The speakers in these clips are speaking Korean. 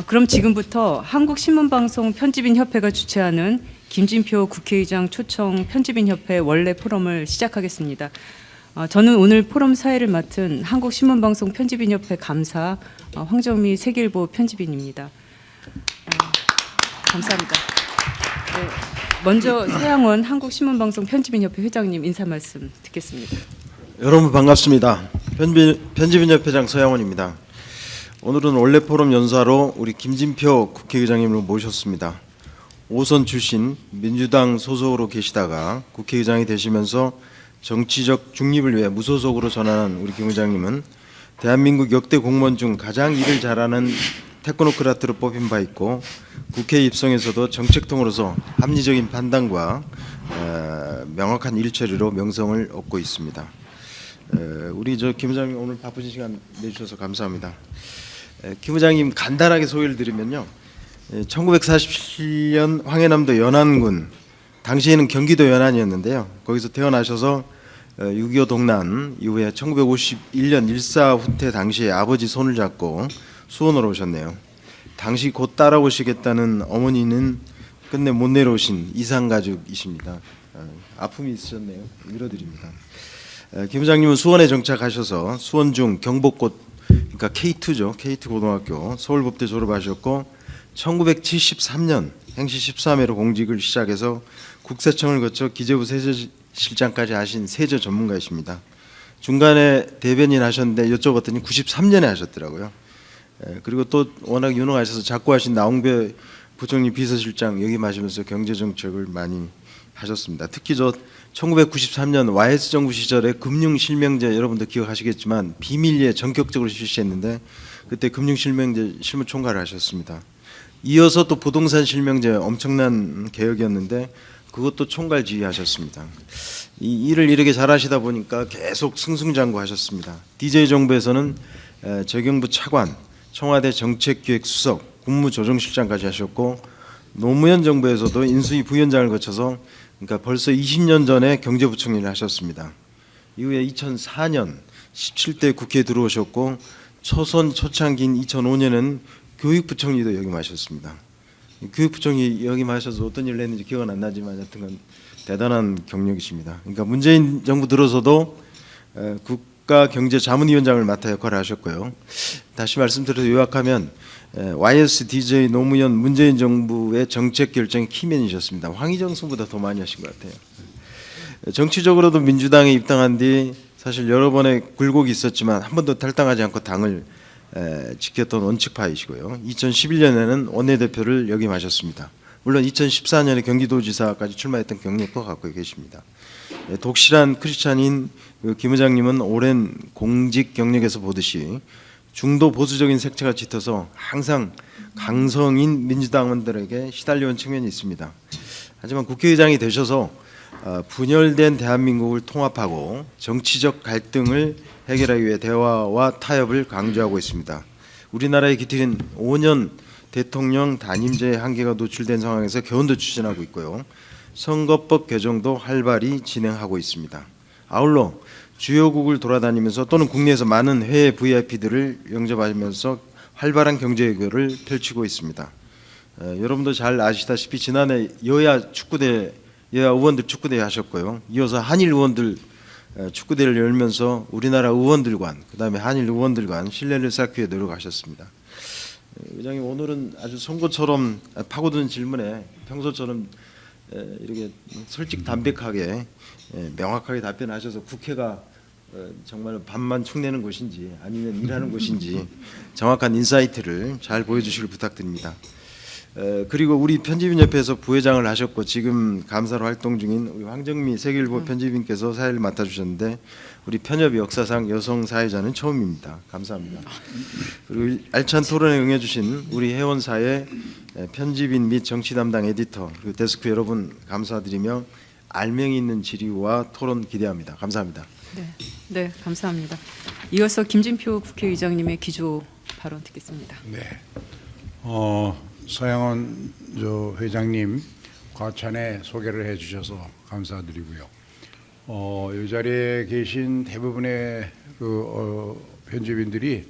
그럼 지금부터 한국신문방송 편집인협회가 주최하는 김진표 국회의장 초청 편집인협회 원래 포럼을 시작하겠습니다. 저는 오늘 포럼 사회를 맡은 한국신문방송 편집인협회 감사 황정미 세계일보 편집인입니다. 감사합니다. 네, 먼저 서양원 한국신문방송 편집인협회 회장님 인사 말씀 듣겠습니다. 여러분 반갑습니다. 편집인협회장 서양원입니다. 오늘은 원래 포럼 연사로 우리 김진표 국회의장님을 모셨습니다. 5선 출신 민주당 소속으로 계시다가 국회의장이 되시면서 정치적 중립을 위해 무소속으로 전환한 우리 김 의장님은 대한민국 역대 공무원 중 가장 일을 잘하는 테크노크라트로 뽑힌 바 있고 국회에 입성해서도 정책통으로서 합리적인 판단과 명확한 일처리로 명성을 얻고 있습니다. 우리 김 의장님 오늘 바쁘신 시간 내주셔서 감사합니다. 김 의장님 간단하게 소개를 드리면요, 1947년 황해남도 연안군, 당시에는 경기도 연안이었는데요, 거기서 태어나셔서 6.25 동란 이후에 1951년 일사 후퇴 당시에 아버지 손을 잡고 수원으로 오셨네요. 당시 곧 따라오시겠다는 어머니는 끝내 못 내려오신 이상가족이십니다. 아픔이 있으셨네요. 밀어드립니다. 김 의장님은 수원에 정착하셔서 수원중 경복고, 그러니까 K2죠. K2 고등학교 서울법대 졸업하셨고 1973년 행시 13회로 공직을 시작해서 국세청을 거쳐 기재부 세제실장까지 하신 세제 전문가이십니다. 중간에 대변인 하셨는데 여쭤봤더니 93년에 하셨더라고요. 그리고 또 워낙 유능하셔서 자꾸 하신 나홍배 부총리 비서실장 역임하시면서 경제정책을 많이 하셨습니다. 특히 1993년 YS 정부 시절에 금융실명제 여러분들 기억하시겠지만 비밀리에 전격적으로 실시했는데 그때 금융실명제 실무총괄을 하셨습니다. 이어서 또 부동산 실명제 엄청난 개혁이었는데 그것도 총괄 지휘하셨습니다. 이 일을 이렇게 잘하시다 보니까 계속 승승장구하셨습니다. DJ 정부에서는 재경부 차관, 청와대 정책기획수석, 국무조정실장까지 하셨고 노무현 정부에서도 인수위 부위원장을 거쳐서 그러니까 벌써 20년 전에 경제부총리를 하셨습니다. 이후에 2004년 17대 국회에 들어오셨고 초창기인 2005년에는 교육부총리도 역임하셨습니다. 교육부총리 역임하셔서 어떤 일을 했는지 기억은 안 나지만 여튼간 대단한 경력이십니다. 그러니까 문재인 정부 들어서도 국가경제자문위원장을 맡아 역할을 하셨고요. 다시 말씀드려서 요약하면 YS, DJ, 노무현, 문재인 정부의 정책 결정의 키맨이셨습니다. 황희정 선보다 더 많이 하신 것 같아요. 정치적으로도 민주당에 입당한 뒤 사실 여러 번의 굴곡이 있었지만 한 번도 탈당하지 않고 당을 지켰던 원칙파이시고요. 2011년에는 원내대표를 역임하셨습니다. 물론 2014년에 경기도지사까지 출마했던 경력도 갖고 계십니다. 독실한 크리스찬인 김 의장님은 오랜 공직 경력에서 보듯이 중도 보수적인 색채가 짙어서 항상 강성인 민주당원들에게 시달려온 측면이 있습니다. 하지만 국회의장이 되셔서 분열된 대한민국을 통합하고 정치적 갈등을 해결하기 위해 대화와 타협을 강조하고 있습니다. 우리나라의 기틀인 5년 대통령 단임제 한계가 노출된 상황에서 개헌도 추진하고 있고요. 선거법 개정도 활발히 진행하고 있습니다. 아울러 주요국을 돌아다니면서 또는 국내에서 많은 해외 VIP들을 영접하면서 활발한 경제 외교를 펼치고 있습니다. 여러분도 잘 아시다시피 지난해 여야 의원들 축구대회 하셨고요. 이어서 한일 의원들 축구대회를 열면서 우리나라 의원들 간, 그다음에 한일 의원들 간 신뢰를 쌓기 위해 노력하셨습니다. 의장님 오늘은 아주 선거처럼 파고드는 질문에 평소처럼 이렇게 솔직 담백하게 명확하게 답변하셔서 국회가 정말 밥만 축내는 곳인지 아니면 일하는 곳인지 정확한 인사이트를 잘 보여주시길 부탁드립니다. 그리고 우리 편집인협회에서 부회장을 하셨고 지금 감사로 활동 중인 우리 황정미 세계일보 편집인께서 사회를 맡아주셨는데 우리 편협 역사상 여성 사회자는 처음입니다. 감사합니다. 그리고 알찬 토론에 응해주신 우리 회원사의 편집인 및 정치 담당 에디터 그리고 데스크 여러분 감사드리며 알맹이 있는 질의와 토론 기대합니다. 감사합니다. 네, 감사합니다. 이어서 김진표 국회의장님의 기조 발언 듣겠습니다. 네, 서양원 회장님 과찬에 소개를 해주셔서 감사드리고요. 이 자리에 계신 대부분의 편집인들이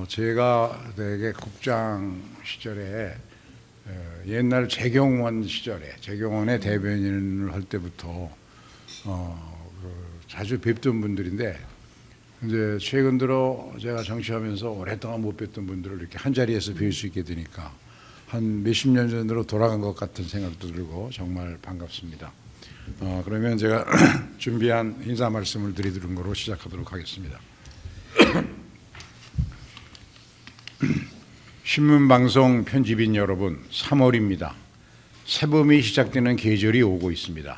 제가 되게 국장 시절에 옛날 재경원 시절에 재경원의 대변인을 할 때부터 자주 뵙던 분들인데 이제 최근 들어 제가 정치하면서 오랫동안 못 뵀던 분들을 이렇게 한 자리에서 뵐 수 있게 되니까 한 몇십 년 전으로 돌아간 것 같은 생각도 들고 정말 반갑습니다. 그러면 제가 준비한 인사 말씀을 드리는 거로 시작하도록 하겠습니다. 신문방송 편집인 여러분, 3월입니다. 새봄이 시작되는 계절이 오고 있습니다.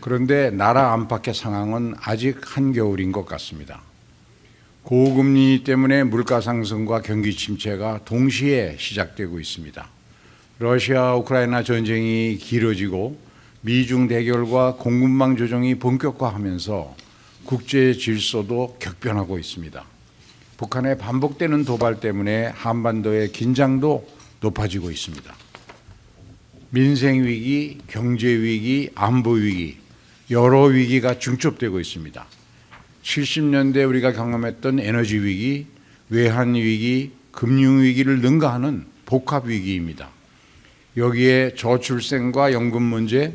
그런데 나라 안팎의 상황은 아직 한겨울인 것 같습니다. 고금리 때문에 물가 상승과 경기 침체가 동시에 시작되고 있습니다. 러시아 우크라이나 전쟁이 길어지고 미중 대결과 공급망 조정이 본격화하면서 국제 질서도 격변하고 있습니다. 북한의 반복되는 도발 때문에 한반도의 긴장도 높아지고 있습니다. 민생 위기, 경제 위기, 안보 위기, 여러 위기가 중첩되고 있습니다. 70년대 우리가 경험했던 에너지 위기, 외환 위기, 금융 위기를 능가하는 복합 위기입니다. 여기에 저출생과 연금 문제,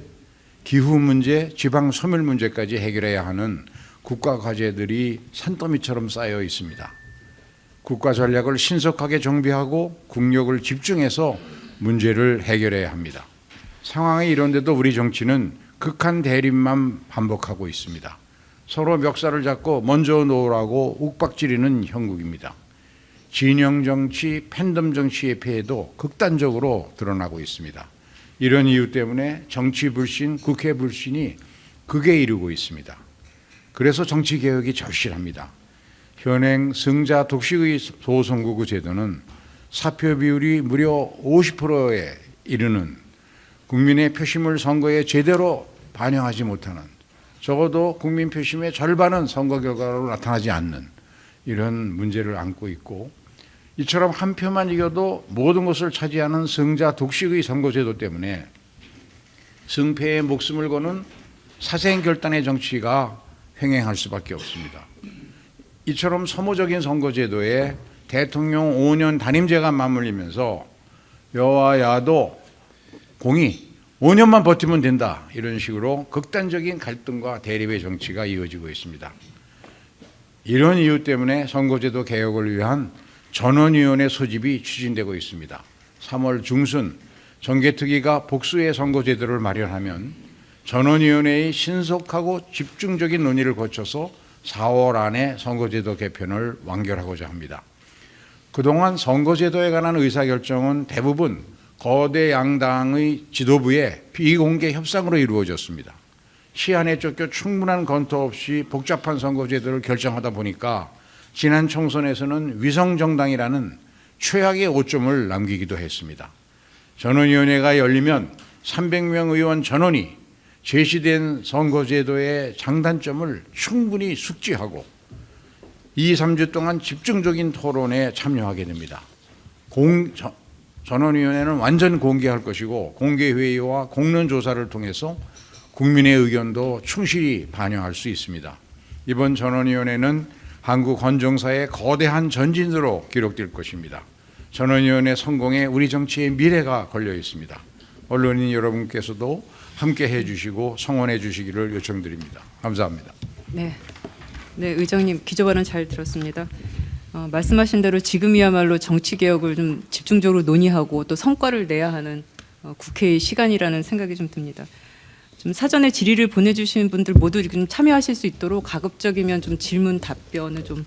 기후 문제, 지방 소멸 문제까지 해결해야 하는 국가 과제들이 산더미처럼 쌓여 있습니다. 국가 전략을 신속하게 정비하고 국력을 집중해서 문제를 해결해야 합니다. 상황이 이런데도 우리 정치는 극한 대립만 반복하고 있습니다. 서로 멱살을 잡고 먼저 놓으라고 욱박지르는 형국입니다. 진영 정치, 팬덤 정치의 폐해도 극단적으로 드러나고 있습니다. 이런 이유 때문에 정치 불신, 국회 불신이 극에 이르고 있습니다. 그래서 정치 개혁이 절실합니다. 현행 승자 독식의 소선거구 제도는 사표 비율이 무려 50%에 이르는 국민의 표심을 선거에 제대로 반영하지 못하는, 적어도 국민 표심의 절반은 선거 결과로 나타나지 않는 이런 문제를 안고 있고, 이처럼 한 표만 이겨도 모든 것을 차지하는 승자 독식의 선거제도 때문에 승패에 목숨을 거는 사생결단의 정치가 횡행할 수밖에 없습니다. 이처럼 소모적인 선거제도에 대통령 5년 단임제가 맞물리면서 여와 야도 공이 5년만 버티면 된다, 이런 식으로 극단적인 갈등과 대립의 정치가 이어지고 있습니다. 이런 이유 때문에 선거제도 개혁을 위한 전원위원회 소집이 추진되고 있습니다. 3월 중순 정개특위가 복수의 선거제도를 마련하면 전원위원회의 신속하고 집중적인 논의를 거쳐서 4월 안에 선거제도 개편을 완결하고자 합니다. 그동안 선거제도에 관한 의사결정은 대부분 거대 양당의 지도부의 비공개 협상으로 이루어졌습니다. 시한에 쫓겨 충분한 검토 없이 복잡한 선거제도를 결정하다 보니까 지난 총선에서는 위성정당이라는 최악의 오점을 남기기도 했습니다. 전원위원회가 열리면 300명 의원 전원이 제시된 선거제도의 장단점을 충분히 숙지하고 2, 3주 동안 집중적인 토론에 참여하게 됩니다. 전원위원회는 완전 공개할 것이고 공개회의와 공론조사를 통해서 국민의 의견도 충실히 반영할 수 있습니다. 이번 전원위원회는 한국 헌정사의 거대한 전진으로 기록될 것입니다. 전원위원회 성공에 우리 정치의 미래가 걸려 있습니다. 언론인 여러분께서도 함께 해주시고 성원해 주시기를 요청드립니다. 감사합니다. 네, 의장님 기조 발언 잘 들었습니다. 말씀하신 대로 지금이야말로 정치 개혁을 좀 집중적으로 논의하고 또 성과를 내야 하는 국회의 시간이라는 생각이 좀 듭니다. 좀 사전에 질의를 보내주신 분들 모두 좀 참여하실 수 있도록 가급적이면 좀 질문 답변을 좀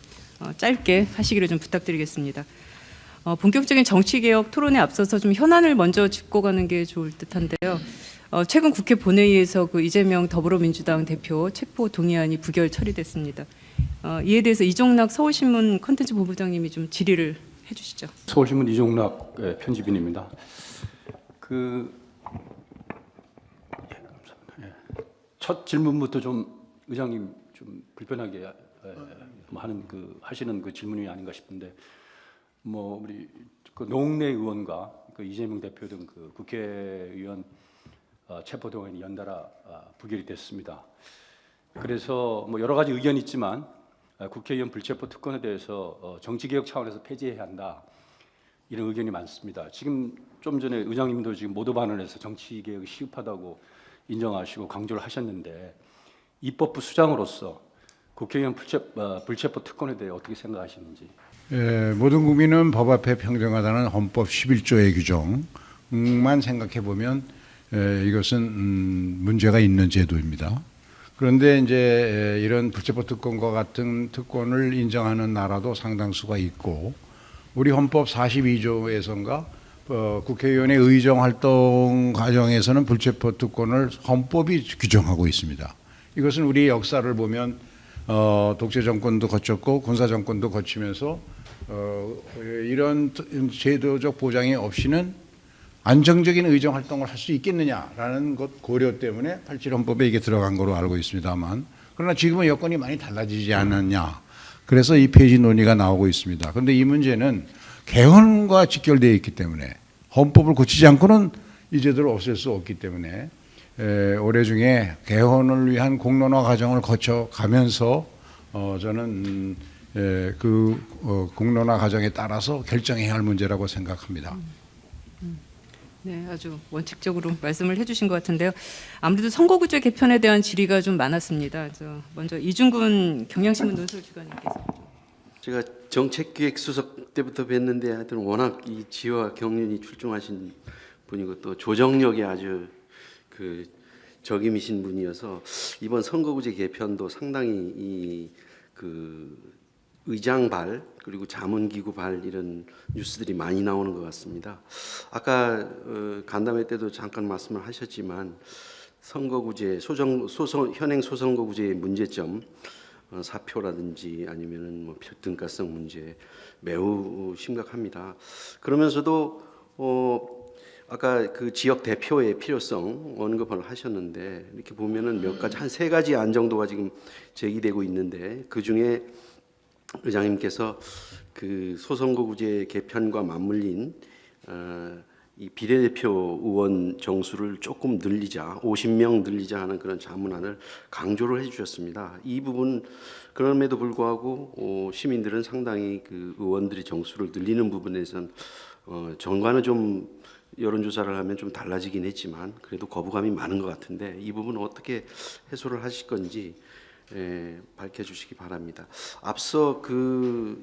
짧게 하시기를 좀 부탁드리겠습니다. 본격적인 정치 개혁 토론에 앞서서 좀 현안을 먼저 짚고 가는 게 좋을 듯한데요. 최근 국회 본회의에서 그 이재명 더불어민주당 대표 체포 동의안이 부결 처리됐습니다. 이에 대해서 이종락 서울신문 컨텐츠 본부장님이 좀 질의를 해주시죠. 서울신문 이종락 편집인입니다. 첫 질문부터 좀 의장님 좀 불편하게 하시는 그 질문이 아닌가 싶은데, 우리 그 노웅래 의원과 그 이재명 대표 등 그 국회의원 체포동의안이 연달아 부결이 됐습니다. 그래서 여러 가지 의견이 있지만 국회의원 불체포 특권에 대해서 정치개혁 차원에서 폐지해야 한다. 이런 의견이 많습니다. 지금 좀 전에 의장님도 지금 모두 발언에서 정치개혁이 시급하다고 인정하시고 강조를 하셨는데 입법부 수장으로서 국회의원 불체포 특권에 대해 어떻게 생각하시는지. 모든 국민은 법 앞에 평등하다는 헌법 11조의 규정만 생각해 보면 이것은 문제가 있는 제도입니다. 그런데 이제 이런 불체포 특권과 같은 특권을 인정하는 나라도 상당수가 있고 우리 헌법 42조에선가 국회의원의 의정 활동 과정에서는 불체포 특권을 헌법이 규정하고 있습니다. 이것은 우리 역사를 보면 독재 정권도 거쳤고 군사 정권도 거치면서 이런 제도적 보장이 없이는 안정적인 의정 활동을 할 수 있겠느냐라는 것 고려 때문에 87 헌법에 이게 들어간 거로 알고 있습니다만 그러나 지금은 여건이 많이 달라지지 않았냐. 그래서 이 폐지 논의가 나오고 있습니다. 그런데 이 문제는 개헌과 직결되어 있기 때문에 헌법을 고치지 않고는 이 제도를 없앨 수 없기 때문에 올해 중에 개헌을 위한 공론화 과정을 거쳐가면서 저는 공론화 과정에 따라서 결정해야 할 문제라고 생각합니다. 네, 아주 원칙적으로 말씀을 해주신 것 같은데요. 아무래도 선거구제 개편에 대한 질의가 좀 많았습니다. 먼저 이중근 경향신문 논설주간님께서. 제가 정책기획수석 때부터 뵀는데 하여튼 워낙 이 지혜와 경륜이 출중하신 분이고 또 조정력이 아주 그 적임이신 분이어서 이번 선거구제 개편도 상당히 그 의장발 그리고 자문기구발 이런 뉴스들이 많이 나오는 것 같습니다. 아까 간담회 때도 잠깐 말씀을 하셨지만 선거구제 현행 소선거구제의 문제점 사표라든지 아니면은 뭐 등가성 문제 매우 심각합니다. 그러면서도 아까 그 지역 대표의 필요성 언급을 하셨는데 이렇게 보면은 몇 가지 한 세 가지 안 정도가 지금 제기되고 있는데 그 중에 의장님께서 그 소선거구제 개편과 맞물린 이 비례대표 의원 정수를 조금 늘리자 50명 늘리자 하는 그런 자문안을 강조를 해주셨습니다. 이 부분 그럼에도 불구하고 시민들은 상당히 그 의원들의 정수를 늘리는 부분에선 전과는 좀 여론조사를 하면 좀 달라지긴 했지만 그래도 거부감이 많은 것 같은데 이 부분은 어떻게 해소를 하실 건지 밝혀주시기 바랍니다. 앞서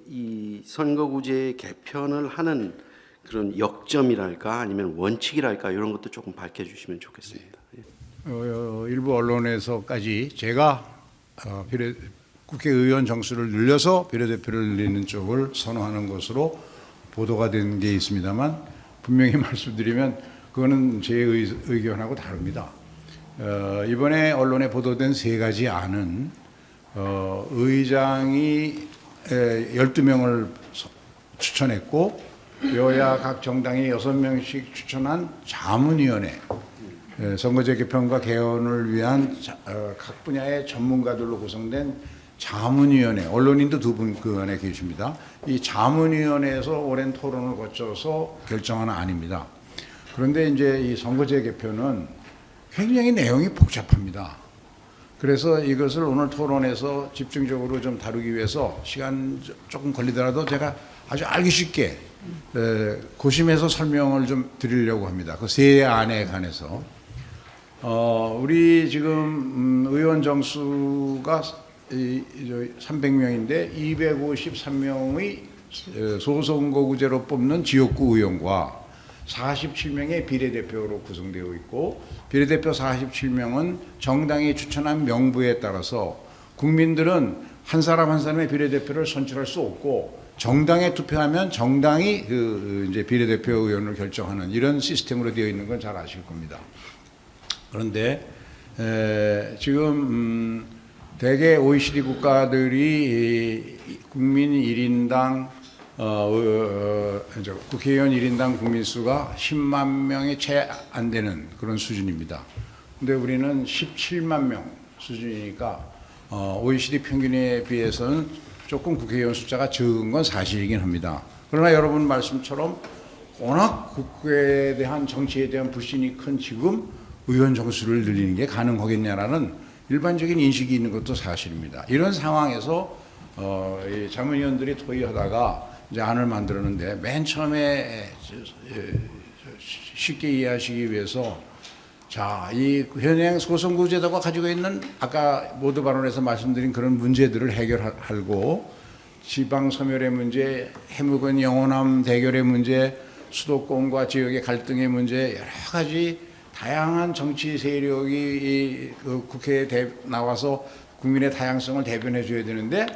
이 선거구제 개편을 하는 그런 역점이랄까 아니면 원칙이랄까 이런 것도 조금 밝혀주시면 좋겠습니다. 일부 언론에서까지 제가 국회의원 정수를 늘려서 비례대표를 늘리는 쪽을 선호하는 것으로 보도가 된 게 있습니다만 분명히 말씀드리면 그거는 제 의견하고 다릅니다. 이번에 언론에 보도된 세 가지 안은 의장이 12명을 추천했고 여야 각 정당이 6명씩 추천한 자문위원회 선거제 개편과 개헌을 위한 각 분야의 전문가들로 구성된 자문위원회 언론인도 두 분 그 안에 계십니다. 이 자문위원회에서 오랜 토론을 거쳐서 결정한 안입니다. 그런데 이제 이 선거제 개편은 굉장히 내용이 복잡합니다. 그래서 이것을 오늘 토론에서 집중적으로 좀 다루기 위해서 시간 조금 걸리더라도 제가 아주 알기 쉽게 고심해서 설명을 좀 드리려고 합니다. 그 세 안에 관해서 우리 지금 의원 정수가 300명인데 253명의 소선거구제로 뽑는 지역구 의원과 47명의 비례대표로 구성되어 있고 비례대표 47명은 정당이 추천한 명부에 따라서 국민들은 한 사람 한 사람의 비례대표를 선출할 수 없고 정당에 투표하면 정당이 이제 비례대표 의원을 결정하는 이런 시스템으로 되어 있는 건 잘 아실 겁니다. 그런데 지금 대개 OECD 국가들이 국민 1인당 국회의원 1인당 국민수가 10만 명이 채 안 되는 그런 수준입니다. 근데 우리는 17만 명 수준이니까 OECD 평균에 비해서는 조금 국회의원 숫자가 적은 건 사실이긴 합니다. 그러나 여러분 말씀처럼 워낙 국회에 대한 정치에 대한 불신이 큰 지금 의원 정수를 늘리는 게 가능하겠냐라는 일반적인 인식이 있는 것도 사실입니다. 이런 상황에서 이 자문위원들이 토의하다가 이제 안을 만들었는데 맨 처음에 쉽게 이해하시기 위해서 자, 이 현행 소선구제도가 가지고 있는 아까 모두 발언에서 말씀드린 그런 문제들을 해결하고 지방 소멸의 문제, 해묵은 영호남 대결의 문제, 수도권과 지역의 갈등의 문제 여러 가지 다양한 정치 세력이 그 국회에 나와서 국민의 다양성을 대변해 줘야 되는데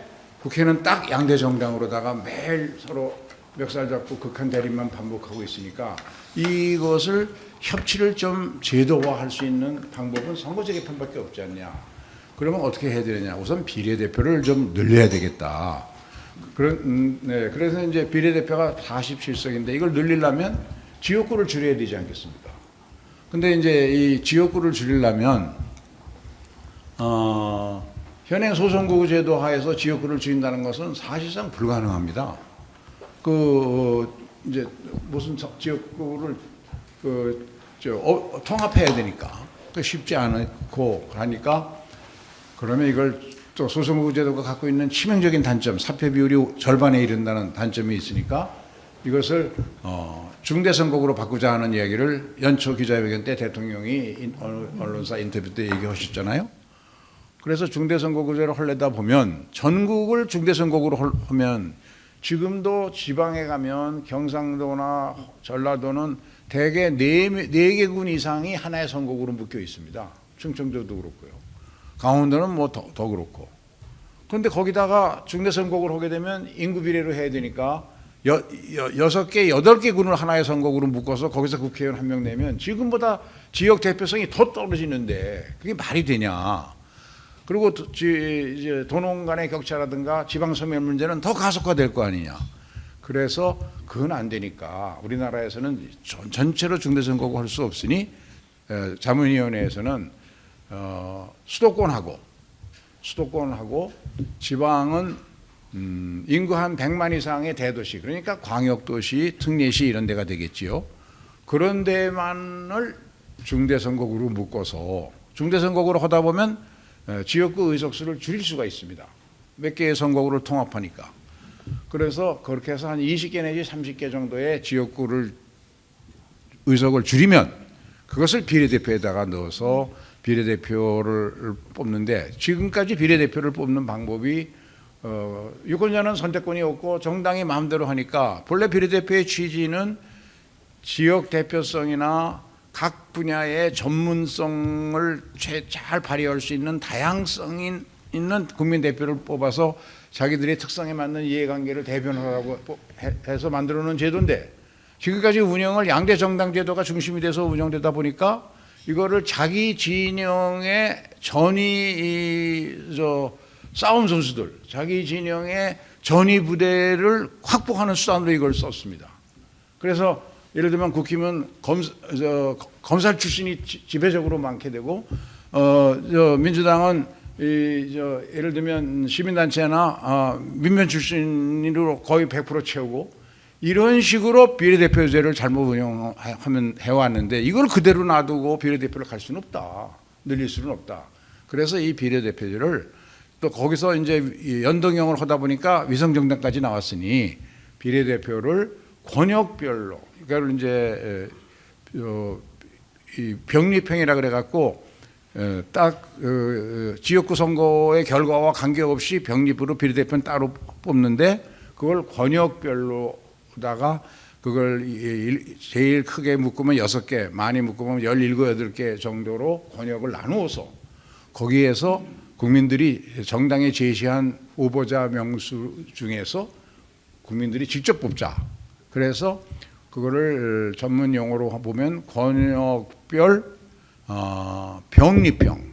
국회는 딱 양대 정당으로다가 매일 서로 멱살 잡고 극한 대립만 반복하고 있으니까 이것을 협치를 좀 제도화할 수 있는 방법은 선거제 개편밖에 없지 않냐. 그러면 어떻게 해야 되느냐. 우선 비례대표를 좀 늘려야 되겠다. 그래서 이제 비례대표가 47석인데 이걸 늘리려면 지역구를 줄여야 되지 않겠습니까? 근데 이제 이 지역구를 줄이려면 현행 소선구 제도 하에서 지역구를 줄인다는 것은 사실상 불가능합니다. 이제 무슨 지역구를 통합해야 되니까 쉽지 않고 하니까 그러면 이걸 또 소선구 제도가 갖고 있는 치명적인 단점, 사표 비율이 절반에 이른다는 단점이 있으니까 이것을 중대선거구로 바꾸자 하는 이야기를 연초 기자회견 때 대통령이 언론사 인터뷰 때 얘기하셨잖아요. 그래서 중대선거구제로 하려다 보면 전국을 중대선거구로 하면 지금도 지방에 가면 경상도나 전라도는 대개 4개 군 이상이 하나의 선거구로 묶여 있습니다. 충청도도 그렇고요. 강원도는 뭐 더 그렇고. 그런데 거기다가 중대선거구를 하게 되면 인구 비례로 해야 되니까 6개, 8개 군을 하나의 선거구로 묶어서 거기서 국회의원 1명 내면 지금보다 지역 대표성이 더 떨어지는데 그게 말이 되냐. 그리고 이제 도농 간의 격차라든가 지방소멸 문제는 더 가속화될 거 아니냐. 그래서 그건 안 되니까 우리나라에서는 전체로 중대선거구 할 수 없으니 자문위원회에서는 수도권하고 지방은 인구 한 100만 이상의 대도시, 그러니까 광역도시, 특례시 이런 데가 되겠지요. 그런 데만을 중대선거구로 묶어서 중대선거구로 하다 보면 지역구 의석수를 줄일 수가 있습니다. 몇 개의 선거구를 통합하니까. 그래서 그렇게 해서 한 20개 내지 30개 정도의 지역구를 의석을 줄이면 그것을 비례대표에다가 넣어서 비례대표를 뽑는데 지금까지 비례대표를 뽑는 방법이 유권자는 선택권이 없고 정당이 마음대로 하니까 본래 비례대표의 취지는 지역 대표성이나 각 분야의 전문성을 잘 발휘할 수 있는 다양성 있는 국민대표를 뽑아서 자기들의 특성에 맞는 이해관계를 대변하라고 해서 만들어놓은 제도인데 지금까지 운영을 양대 정당 제도가 중심이 돼서 운영되다 보니까 이거를 자기 진영의 싸움 선수들, 자기 진영의 전위 부대를 확보하는 수단으로 이걸 썼습니다. 그래서 예를 들면 국힘은 검사 출신이 지배적으로 많게 되고, 민주당은 예를 들면 시민단체나 민변 출신으로 거의 100% 채우고, 이런 식으로 비례대표제를 잘못 운영하면 해왔는데 이걸 그대로 놔두고 비례대표를 갈 수는 없다. 늘릴 수는 없다. 그래서 이 비례대표제를 또 거기서 이제 연동형을 하다 보니까 위성정당까지 나왔으니 비례대표를 권역별로, 그러니까 이제 이 병립형이라 그래갖고 딱 지역구 선거의 결과와 관계없이 병립으로 비례대표는 따로 뽑는데 그걸 권역별로다가 그걸 제일 크게 묶으면 6개, 많이 묶으면 17, 8개 정도로 권역을 나누어서 거기에서 국민들이 정당에 제시한 후보자 명수 중에서 국민들이 직접 뽑자. 그래서 그거를 전문 용어로 보면 권역별 병립형,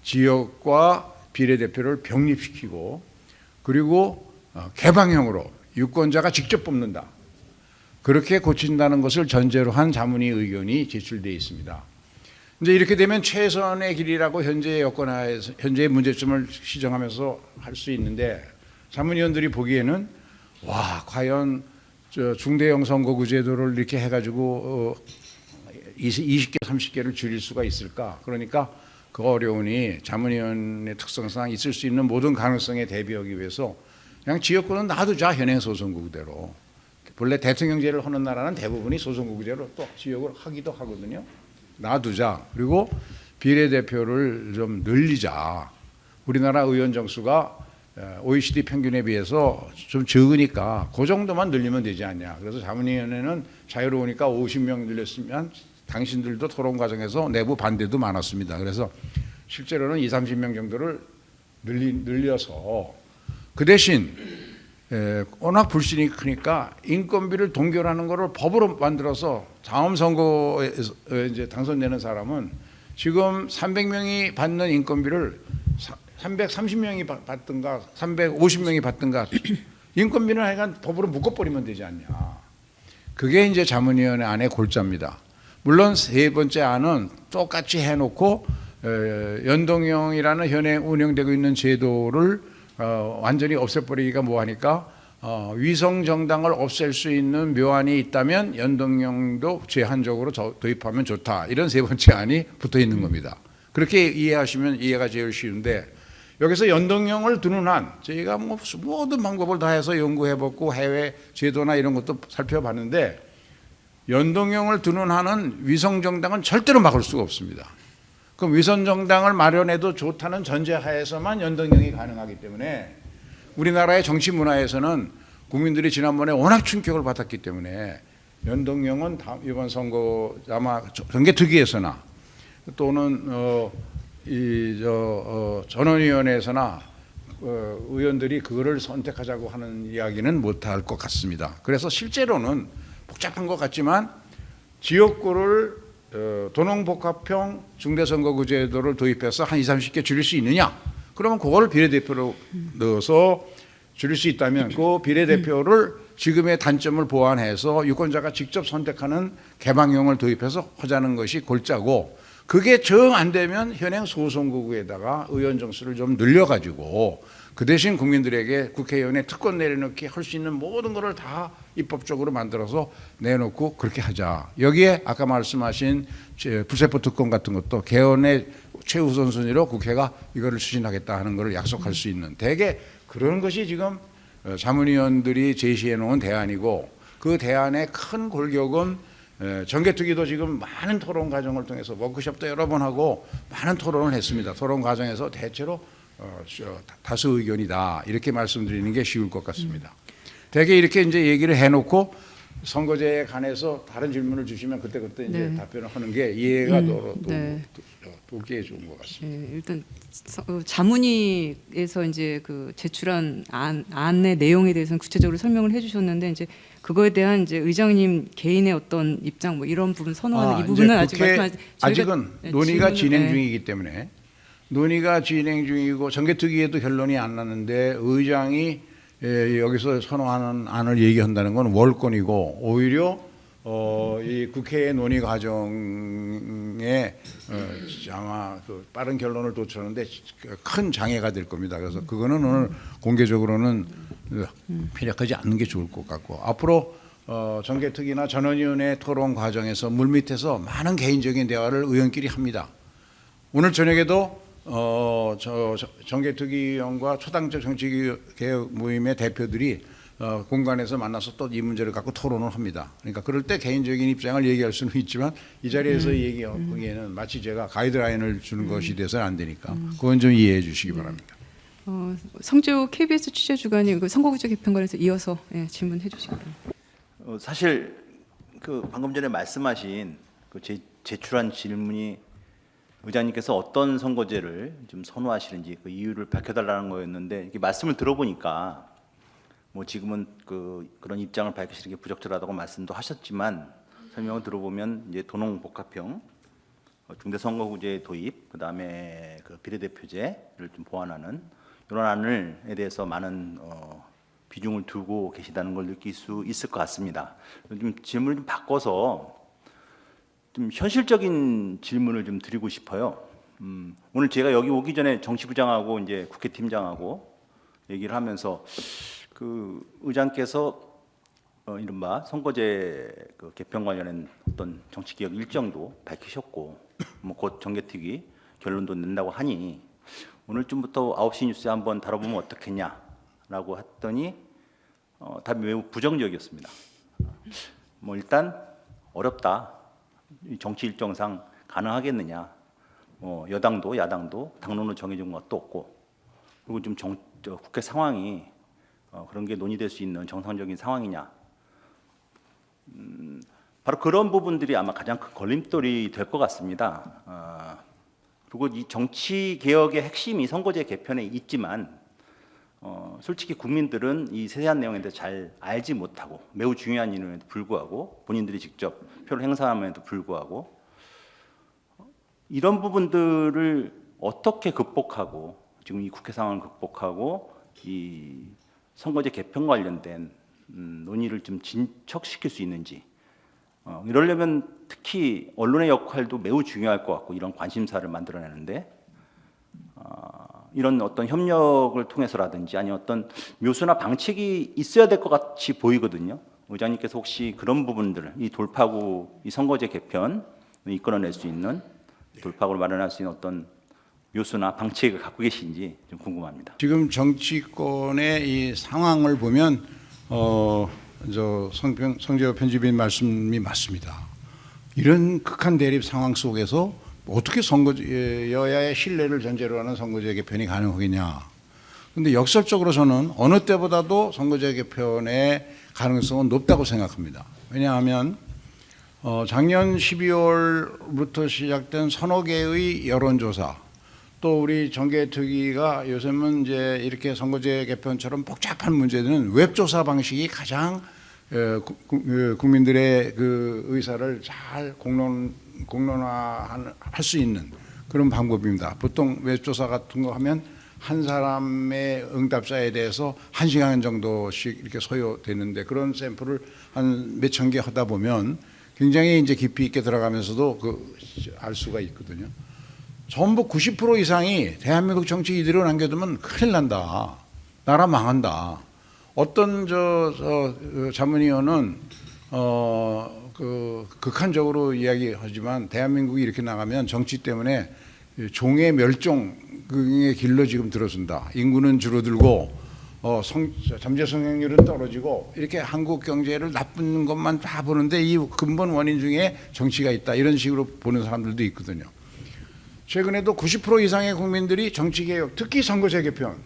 지역과 비례대표를 병립시키고 그리고 개방형으로 유권자가 직접 뽑는다. 그렇게 고친다는 것을 전제로 한 자문위 의견이 제출되어 있습니다. 이제 이렇게 되면 최선의 길이라고 현재의 여건하에서 현재의 문제점을 시정하면서 할 수 있는데 자문위원들이 보기에는 와 과연 중대형 선거구 제도를 이렇게 해가지고 20개, 30개를 줄일 수가 있을까? 그러니까 그 어려우니 자문위원의 특성상 있을 수 있는 모든 가능성에 대비하기 위해서 그냥 지역구는 놔두자 현행 소선거구대로. 본래 대통령제를 하는 나라는 대부분이 소선거구제로 또 지역을 하기도 하거든요. 놔두자. 그리고 비례대표를 좀 늘리자. 우리나라 의원 정수가 OECD 평균에 비해서 좀 적으니까 그 정도만 늘리면 되지 않냐. 그래서 자문위원회는 자유로우니까 50명 늘렸으면 당신들도 토론 과정에서 내부 반대도 많았습니다. 그래서 실제로는 20, 30명 정도를 늘려서 그 대신 워낙 불신이 크니까 인건비를 동결하는 것을 법으로 만들어서 다음 선거에서 이제 당선되는 사람은 지금 300명이 받는 인건비를 330명이 받든가 350명이 받든가 인건비는 하여간 법으로 묶어버리면 되지 않냐. 그게 이제 자문위원회 안의 골자입니다. 물론 세 번째 안은 똑같이 해놓고 연동형이라는 현행 운영되고 있는 제도를 완전히 없애버리기가 뭐하니까 위성 정당을 없앨 수 있는 묘안이 있다면 연동형도 제한적으로 도입하면 좋다. 이런 세 번째 안이 붙어 있는 겁니다. 그렇게 이해하시면 이해가 제일 쉬운데 여기서 연동형을 두는 한 저희가 뭐 모든 방법을 다 해서 연구해봤고 해외 제도나 이런 것도 살펴봤는데 연동형을 두는 한은 위성 정당은 절대로 막을 수가 없습니다. 그럼 위성 정당을 마련해도 좋다는 전제하에서만 연동형이 가능하기 때문에 우리나라의 정치 문화에서는 국민들이 지난번에 워낙 충격을 받았기 때문에 연동형은 이번 선거 아마 정개특위에서나 또는 전원위원회에서나 의원들이 그거를 선택하자고 하는 이야기는 못할 것 같습니다. 그래서 실제로는 복잡한 것 같지만 지역구를 도농복합형 중대선거구제도를 도입해서 한 20, 30개 줄일 수 있느냐? 그러면 그걸 비례대표로 넣어서 줄일 수 있다면 그 비례대표를 지금의 단점을 보완해서 유권자가 직접 선택하는 개방형을 도입해서 하자는 것이 골자고 그게 정 안 되면 현행 소선거구에다가 의원 정수를 좀 늘려가지고 그 대신 국민들에게 국회의원의 특권 내려놓기 할 수 있는 모든 것을 다 입법적으로 만들어서 내놓고 그렇게 하자. 여기에 아까 말씀하신 불세포 특권 같은 것도 개헌의 최우선 순위로 국회가 이거를 추진하겠다 하는 것을 약속할 수 있는 대개 그런 것이 지금 자문위원들이 제시해 놓은 대안이고 그 대안의 큰 골격은 정개특위도 지금 많은 토론 과정을 통해서 워크숍도 여러 번 하고 많은 토론을 했습니다. 토론 과정에서 대체로 다수 의견이다 이렇게 말씀드리는 게 쉬울 것 같습니다. 대개 이렇게 이제 얘기를 해놓고 선거제에 관해서 다른 질문을 주시면 그때 이제 답변을 하는 게 이해가 돕기에 좋은 것 같습니다. 네, 일단 자문위에서 이제 그 제출한 안의 내용에 대해서는 구체적으로 설명을 해주셨는데 이제 그거에 대한 이제 의장님 개인의 어떤 입장 뭐 이런 부분 선호하는 이 부분은 아직은 논의가 진행 중이기 때문에 논의가 진행 중이고 정개특위에도 결론이 안 났는데 의장이 여기서 선호하는 안을 얘기한다는 건 월권이고 오히려 이 국회의 논의 과정에 아마 그 빠른 결론을 도출하는데 큰 장애가 될 겁니다. 그래서 그거는 오늘 공개적으로는 피력하지 않는 게 좋을 것 같고 앞으로 정개특위나 전원위원회 토론 과정에서 물밑에서 많은 개인적인 대화를 의원끼리 합니다. 오늘 저녁에도 정개특위위원과 초당적 정치개혁 모임의 대표들이 공간에서 만나서 또 이 문제를 갖고 토론을 합니다. 그러니까 그럴 때 개인적인 입장을 얘기할 수는 있지만 이 자리에서 얘기하기에는 마치 제가 가이드라인을 주는 것이 돼서는 안 되니까 그건 좀 이해해 주시기 바랍니다. 성주 KBS 취재 주간이 그 선거구제 개편관에서 이어서 질문해 주시기 바랍니다. 사실 그 방금 전에 말씀하신 그 제출한 질문이 의장님께서 어떤 선거제를 좀 선호하시는지 그 이유를 밝혀달라는 거였는데 이렇게 말씀을 들어보니까 뭐 지금은 그런 입장을 밝히시는 게 부적절하다고 말씀도 하셨지만 설명을 들어보면 이제 도농복합형 중대선거구제 도입 그다음에 그 비례대표제를 좀 보완하는 이런 안을에 대해서 많은 비중을 두고 계시다는 걸 느낄 수 있을 것 같습니다. 좀 질문을 좀 바꿔서 좀 현실적인 질문을 좀 드리고 싶어요. 오늘 제가 여기 오기 전에 정치부장하고 이제 국회팀장하고 얘기를 하면서 그 의장께서 이른바 선거제 그 개편 관련한 어떤 정치개혁 일정도 밝히셨고 뭐 곧 정개특위 결론도 낸다고 하니 오늘쯤부터 9시 뉴스에 한번 다뤄보면 어떻겠냐 라고 했더니 답이 매우 부정적이었습니다. 뭐 일단 어렵다. 이 정치 일정상 가능하겠느냐. 여당도 야당도 당론으로 정해진 것도 없고, 그리고 좀 국회 상황이 그런 게 논의될 수 있는 정상적인 상황이냐. 바로 그런 부분들이 아마 가장 큰 걸림돌이 될 것 같습니다. 그리고 이 정치 개혁의 핵심이 선거제 개편에 있지만 솔직히 국민들은 이 세세한 내용에 대해서 잘 알지 못하고, 매우 중요한 일임에도 불구하고, 본인들이 직접 표를 행사함에도 불구하고, 이런 부분들을 어떻게 극복하고, 지금 이 국회 상황을 극복하고 이 선거제 개편 관련된 논의를 좀 진척시킬 수 있는지, 이러려면 특히 언론의 역할도 매우 중요할 것 같고, 이런 관심사를 만들어내는데 이런 어떤 협력을 통해서라든지 아니면 어떤 묘수나 방책이 있어야 될 것 같이 보이거든요. 의장님께서 혹시 그런 부분들을, 이 돌파구, 이 선거제 개편 이끌어낼 수 있는, 돌파구를 마련할 수 있는 어떤 묘수나 방책을 갖고 계신지 좀 궁금합니다. 지금 정치권의 이 상황을 보면 성재호 편집인 말씀이 맞습니다. 이런 극한 대립 상황 속에서 어떻게 여야의 신뢰를 전제로 하는 선거제 개편이 가능하겠냐. 그런데 역설적으로 저는 어느 때보다도 선거제 개편의 가능성은 높다고 생각합니다. 왜냐하면 작년 12월부터 시작된 서너 개의 여론조사, 또 우리 정계특위가 요즘은 이제 이렇게 선거제 개편처럼 복잡한 문제는 웹조사 방식이 가장 국민들의 그 의사를 잘 공론화할 수 있는 그런 방법입니다. 보통 웹조사 같은 거 하면 한 사람의 응답자에 대해서 1시간 정도씩 이렇게 소요되는데, 그런 샘플을 한 몇천 개 하다 보면 굉장히 이제 깊이 있게 들어가면서도 알 수가 있거든요. 전부 90% 이상이 대한민국 정치 이대로 남겨두면 큰일 난다, 나라 망한다. 어떤 자문위원은 극한적으로 이야기하지만 대한민국이 이렇게 나가면 정치 때문에 종의 멸종의 길로 지금 들어선다. 인구는 줄어들고 잠재 성장률은 떨어지고, 이렇게 한국 경제를 나쁜 것만 다 보는데 이 근본 원인 중에 정치가 있다, 이런 식으로 보는 사람들도 있거든요. 최근에도 90% 이상의 국민들이 정치개혁, 특히 선거제 개편,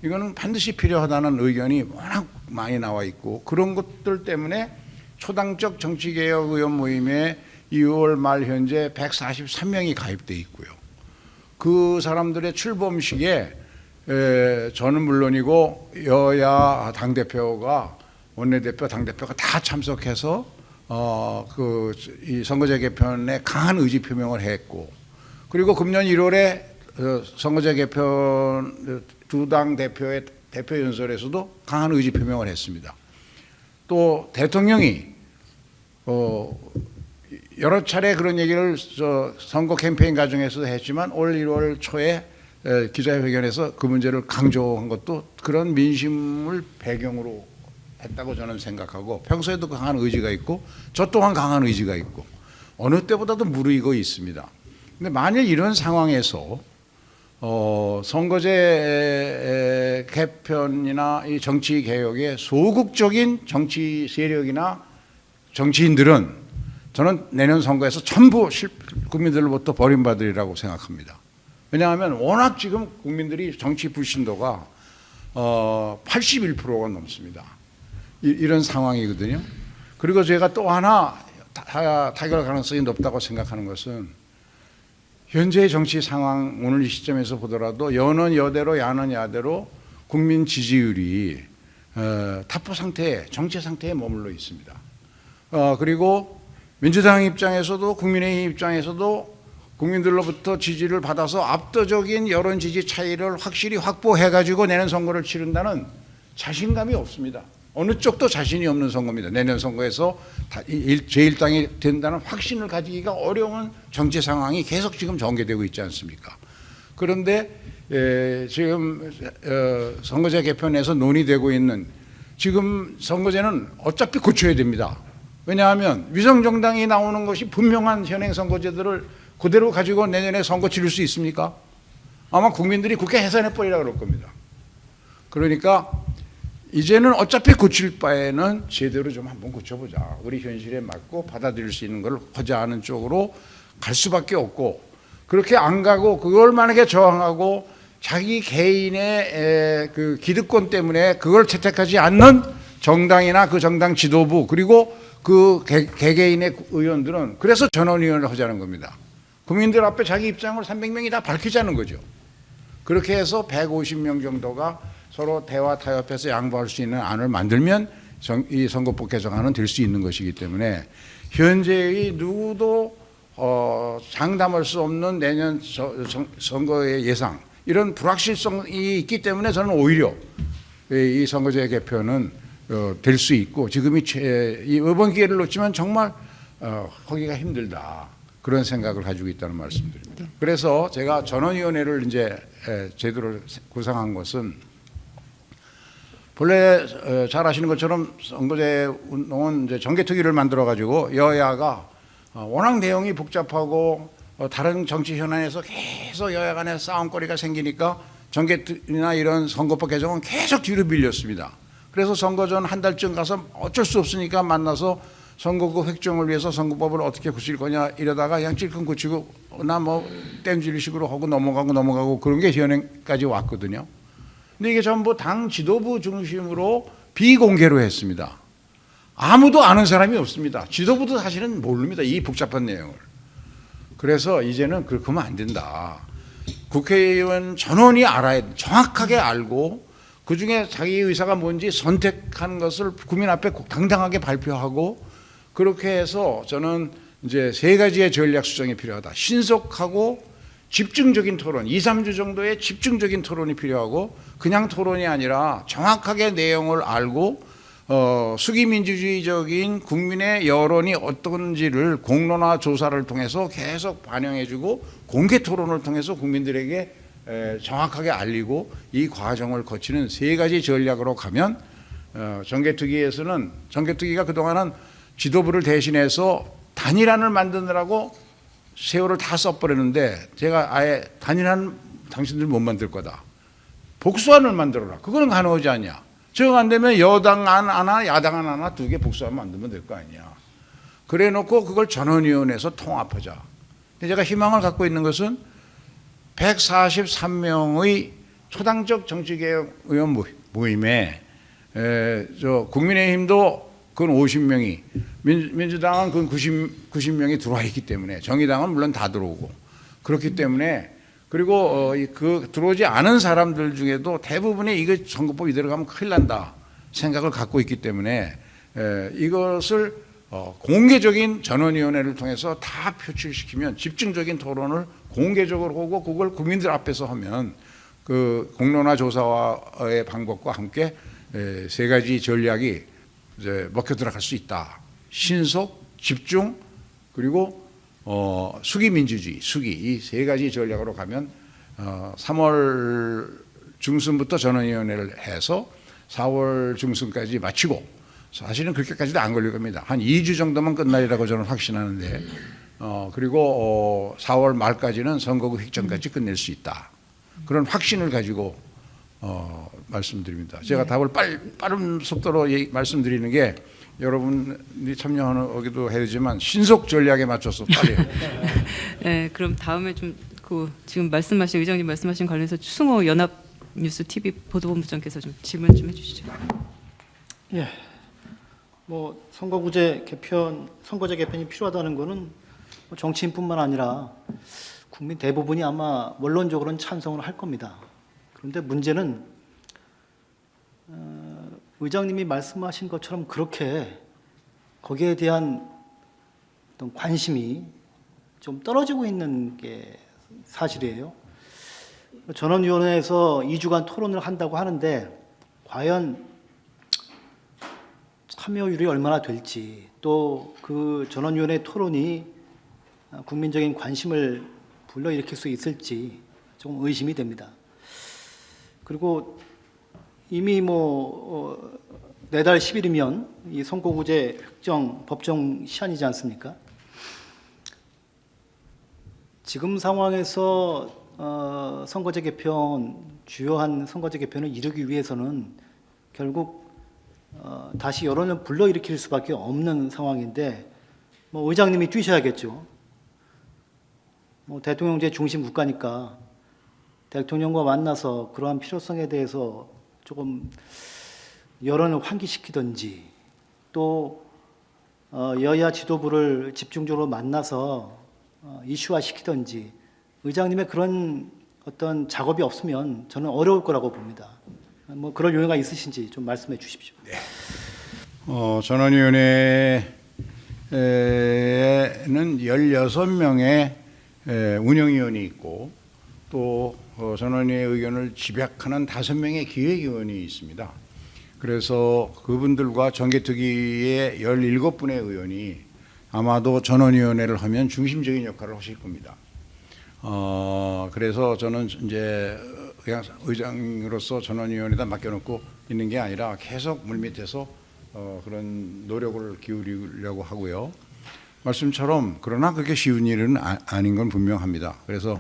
이거는 반드시 필요하다는 의견이 워낙 많이 나와 있고, 그런 것들 때문에 초당적 정치개혁 의원 모임에 2월 말 현재 143명이 가입돼 있고요. 그 사람들의 출범식에 저는 물론이고 여야 당대표가, 원내대표, 당대표가 다 참석해서 이 선거제 개편에 강한 의지 표명을 했고, 그리고 금년 1월에 선거제 개편 두 당 대표의 대표 연설에서도 강한 의지 표명을 했습니다. 또 대통령이 여러 차례 그런 얘기를 선거 캠페인 과정에서도 했지만 올 1월 초에 기자회견에서 그 문제를 강조한 것도 그런 민심을 배경으로 했다고 저는 생각하고, 평소에도 강한 의지가 있고 저 또한 강한 의지가 있고 어느 때보다도 무르익어 있습니다. 근데 만일 이런 상황에서 선거제 개편이나 이 정치 개혁의 소극적인 정치 세력이나 정치인들은 저는 내년 선거에서 전부 국민들로부터 버림받으리라고 생각합니다. 왜냐하면 워낙 지금 국민들이 정치 불신도가 81%가 넘습니다. 이런 상황이거든요. 그리고 제가 또 하나 타결 가능성이 높다고 생각하는 것은, 현재의 정치 상황 오늘 이 시점에서 보더라도 여는 여대로 야는 야대로 국민 지지율이 타포 상태에, 정체 상태에 머물러 있습니다. 그리고 민주당 입장에서도 국민의힘 입장에서도 국민들로부터 지지를 받아서 압도적인 여론 지지 차이를 확실히 확보해가지고 내년 선거를 치른다는 자신감이 없습니다. 어느 쪽도 자신이 없는 선거입니다. 내년 선거에서 제1당이 된다는 확신을 가지기가 어려운 정치 상황이 계속 지금 전개되고 있지 않습니까? 그런데 지금 선거제 개편에서 논의되고 있는, 지금 선거제는 어차피 고쳐야 됩니다. 왜냐하면 위성정당이 나오는 것이 분명한 현행 선거제들을 그대로 가지고 내년에 선거 치를 수 있습니까? 아마 국민들이 국회 해산해버리라 그럴 겁니다. 그러니까 이제는 어차피 고칠 바에는 제대로 좀 한번 고쳐보자. 우리 현실에 맞고 받아들일 수 있는 걸 하자 하는 쪽으로 갈 수밖에 없고, 그렇게 안 가고 그걸 만약에 저항하고 자기 개인의 그 기득권 때문에 그걸 채택하지 않는 정당이나 그 정당 지도부 그리고 그 개개인의 의원들은 그래서 전원위원회를 하자는 겁니다. 국민들 앞에 자기 입장을 300명이 다 밝히자는 거죠. 그렇게 해서 150명 정도가 서로 대화 타협해서 양보할 수 있는 안을 만들면 이 선거법 개정안은 될 수 있는 것이기 때문에 현재의 누구도 장담할 수 없는 내년 선거의 예상, 이런 불확실성이 있기 때문에 저는 오히려 이 선거제 개편은 될 수 있고, 지금이 이번 기회를 놓치면 정말 하기가 힘들다, 그런 생각을 가지고 있다는 말씀드립니다. 그래서 제가 전원위원회를 이제 제도를 구성한 것은, 본래 잘 아시는 것처럼 선거제 운동은 이제 정개특위를 만들어 가지고 여야가 워낙 내용이 복잡하고 다른 정치 현안에서 계속 여야 간에 싸움거리가 생기니까 정개특위나 이런 선거법 개정은 계속 뒤로 밀렸습니다. 그래서 선거 전 한 달쯤 가서 어쩔 수 없으니까 만나서 선거구 획정을 위해서 선거법을 어떻게 고칠 거냐 이러다가 그냥 찔끔 고치고 나 뭐 땜질식으로 하고 넘어가고 그런 게 현행까지 왔거든요. 근데 이게 전부 당 지도부 중심으로 비공개로 했습니다. 아무도 아는 사람이 없습니다. 지도부도 사실은 모릅니다, 이 복잡한 내용을. 그래서 이제는 그렇게 하면 안 된다. 국회의원 전원이 알아야, 정확하게 알고 그중에 자기 의사가 뭔지 선택한 것을 국민 앞에 당당하게 발표하고, 그렇게 해서 저는 이제 3가지의 전략 수정이 필요하다. 신속하고 집중적인 토론, 2, 3주 정도의 집중적인 토론이 필요하고, 그냥 토론이 아니라 정확하게 내용을 알고 수기민주주의적인 국민의 여론이 어떤지를 공론화 조사를 통해서 계속 반영해주고, 공개 토론을 통해서 국민들에게 정확하게 알리고, 이 과정을 거치는 3가지 전략으로 가면, 정개특위에서는, 정개특위가 그동안은 지도부를 대신해서 단일안을 만드느라고 세월을 다 써버렸는데, 제가 아예 단일안 당신들 못 만들 거다, 복수안을 만들어라. 그거는 가능하지 않냐. 정 안 되면 여당 안 하나 야당 안 하나 2개 복수안 만들면 될 거 아니냐. 그래 놓고 그걸 전원위원회에서 통합하자. 근데 제가 희망을 갖고 있는 것은 143명의 초당적 정치개혁 의원 모임에 국민의힘도 그건 50명이, 민주당은 그건 90명이 들어와 있기 때문에, 정의당은 물론 다 들어오고 그렇기 때문에, 그리고 그 들어오지 않은 사람들 중에도 대부분이 이거 선거법 이대로 가면 큰일 난다 생각을 갖고 있기 때문에, 이것을 공개적인 전원위원회를 통해서 다 표출시키면, 집중적인 토론을 공개적으로 하고 그걸 국민들 앞에서 하면, 그 공론화 조사와의 방법과 함께 3가지 전략이 이제 먹혀 들어갈 수 있다. 신속, 집중, 그리고 수기민주주의, 이 3가지 전략으로 가면 3월 중순부터 전원위원회를 해서 4월 중순까지 마치고, 사실은 그렇게까지도 안 걸릴 겁니다. 한 2주 정도만 끝나리라고 저는 확신하는데, 그리고 4월 말까지는 선거구 획정까지 끝낼 수 있다, 그런 확신을 가지고 말씀드립니다. 제가 답을 빠른 속도로 말씀드리는 게, 여러분이 참여하기도 해야 되지만 신속 전략에 맞춰서 빨리. 네, 그럼 다음에 좀 지금 말씀하신 의장님 말씀하신 관련해서 추승호 연합뉴스 TV 보도본부장께서 좀 질문 좀 해주시죠. 예, 뭐 선거제 개편이 필요하다는 것은 정치인뿐만 아니라 국민 대부분이 아마 원론적으로는 찬성을 할 겁니다. 그런데 문제는 의장님이 말씀하신 것처럼 그렇게 거기에 대한 어떤 관심이 좀 떨어지고 있는 게 사실이에요. 전원위원회에서 2주간 토론을 한다고 하는데, 과연 참여율이 얼마나 될지, 또 그 전원위원회 토론이 국민적인 관심을 불러일으킬 수 있을지 조금 의심이 됩니다. 그리고 이미 내달 10일이면 이 선거구제 획정 법정 시한이지 않습니까? 지금 상황에서 선거제 개편, 주요한 선거제 개편을 이루기 위해서는 결국 다시 여론을 불러일으킬 수밖에 없는 상황인데 뭐 의장님이 뛰셔야겠죠. 뭐 대통령제 중심 국가니까 대통령과 만나서 그러한 필요성에 대해서 조금 여론을 환기시키든지 또 여야 지도부를 집중적으로 만나서 이슈화 시키든지 의장님의 그런 어떤 작업이 없으면 저는 어려울 거라고 봅니다. 뭐 그럴 요인가 있으신지 좀 말씀해 주십시오. 전원위원회에는 16명의 운영위원이 있고 또 전원위의 의견을 집약하는 5명의 기획위원이 있습니다. 그래서 그분들과 정개특위의 17분의 의원이 아마도 전원위원회를 하면 중심적인 역할을 하실 겁니다. 그래서 저는 이제 그냥 의장으로서 전원위원회에다 맡겨놓고 있는 게 아니라 계속 물밑에서 그런 노력을 기울이려고 하고요. 말씀처럼 그러나 그렇게 쉬운 일은 아닌 건 분명합니다. 그래서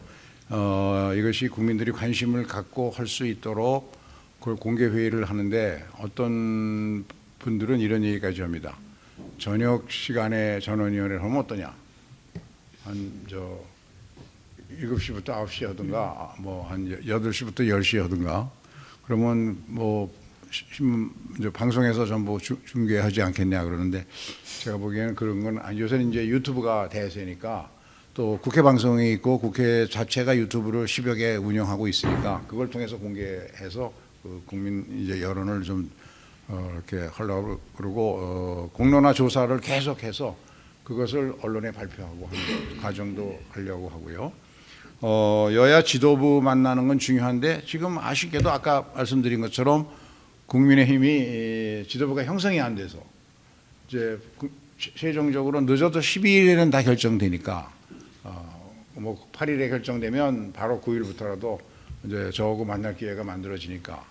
이것이 국민들이 관심을 갖고 할 수 있도록 그걸 공개 회의를 하는데 어떤 분들은 이런 얘기까지 합니다. 저녁 시간에 전원위원회를 하면 어떠냐? 한 7시부터 9시 하든가 뭐 한 8시부터 10시 하든가 그러면 뭐 방송에서 전부 중계하지 않겠냐 그러는데 제가 보기에는 그런 건 요새는 이제 유튜브가 대세니까 또 국회 방송이 있고 국회 자체가 유튜브를 10여 개 운영하고 있으니까 그걸 통해서 공개해서 그 국민 이제 여론을 좀 이렇게 하려고 그러고 공론화 조사를 계속해서 그것을 언론에 발표하고 하는 과정도 하려고 하고요. 여야 지도부 만나는 건 중요한데 지금 아쉽게도 아까 말씀드린 것처럼 국민의힘이 지도부가 형성이 안 돼서 이제 최종적으로 늦어도 12일에는 다 결정되니까 뭐 8일에 결정되면 바로 9일부터라도 이제 저하고 만날 기회가 만들어지니까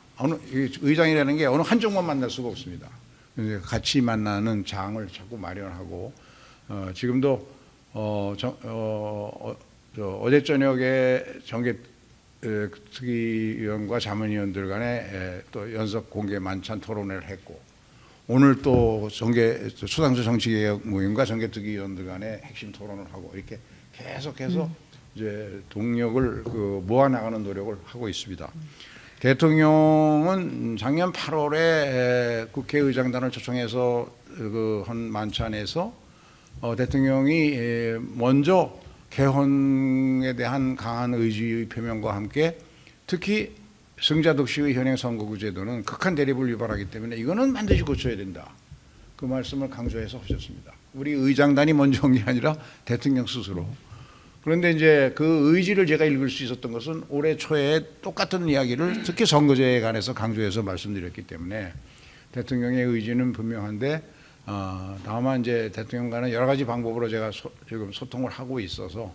의장이라는 게 어느 한쪽만 만날 수가 없습니다. 같이 만나는 장을 자꾸 마련하고 지금도 어제 저녁에 정개특위위원과 자문위원들 간에 또 연석 공개 만찬 토론회를 했고 오늘 또 수상조 정치개혁 모임과 정개특위위원들 간에 핵심 토론을 하고 이렇게 계속해서 이제 동력을 모아 나가는 노력을 하고 있습니다. 대통령은 작년 8월에 국회의장단을 초청해서 한 만찬에서 대통령이 먼저 개헌에 대한 강한 의지의 표명과 함께 특히 승자독식의 현행 선거구 제도는 극한 대립을 유발하기 때문에 이거는 반드시 고쳐야 된다. 그 말씀을 강조해서 하셨습니다. 우리 의장단이 먼저 한 게 아니라 대통령 스스로. 그런데 이제 그 의지를 제가 읽을 수 있었던 것은 올해 초에 똑같은 이야기를 특히 선거제에 관해서 강조해서 말씀드렸기 때문에 대통령의 의지는 분명한데 다만 이제 대통령과는 여러 가지 방법으로 제가 지금 소통을 하고 있어서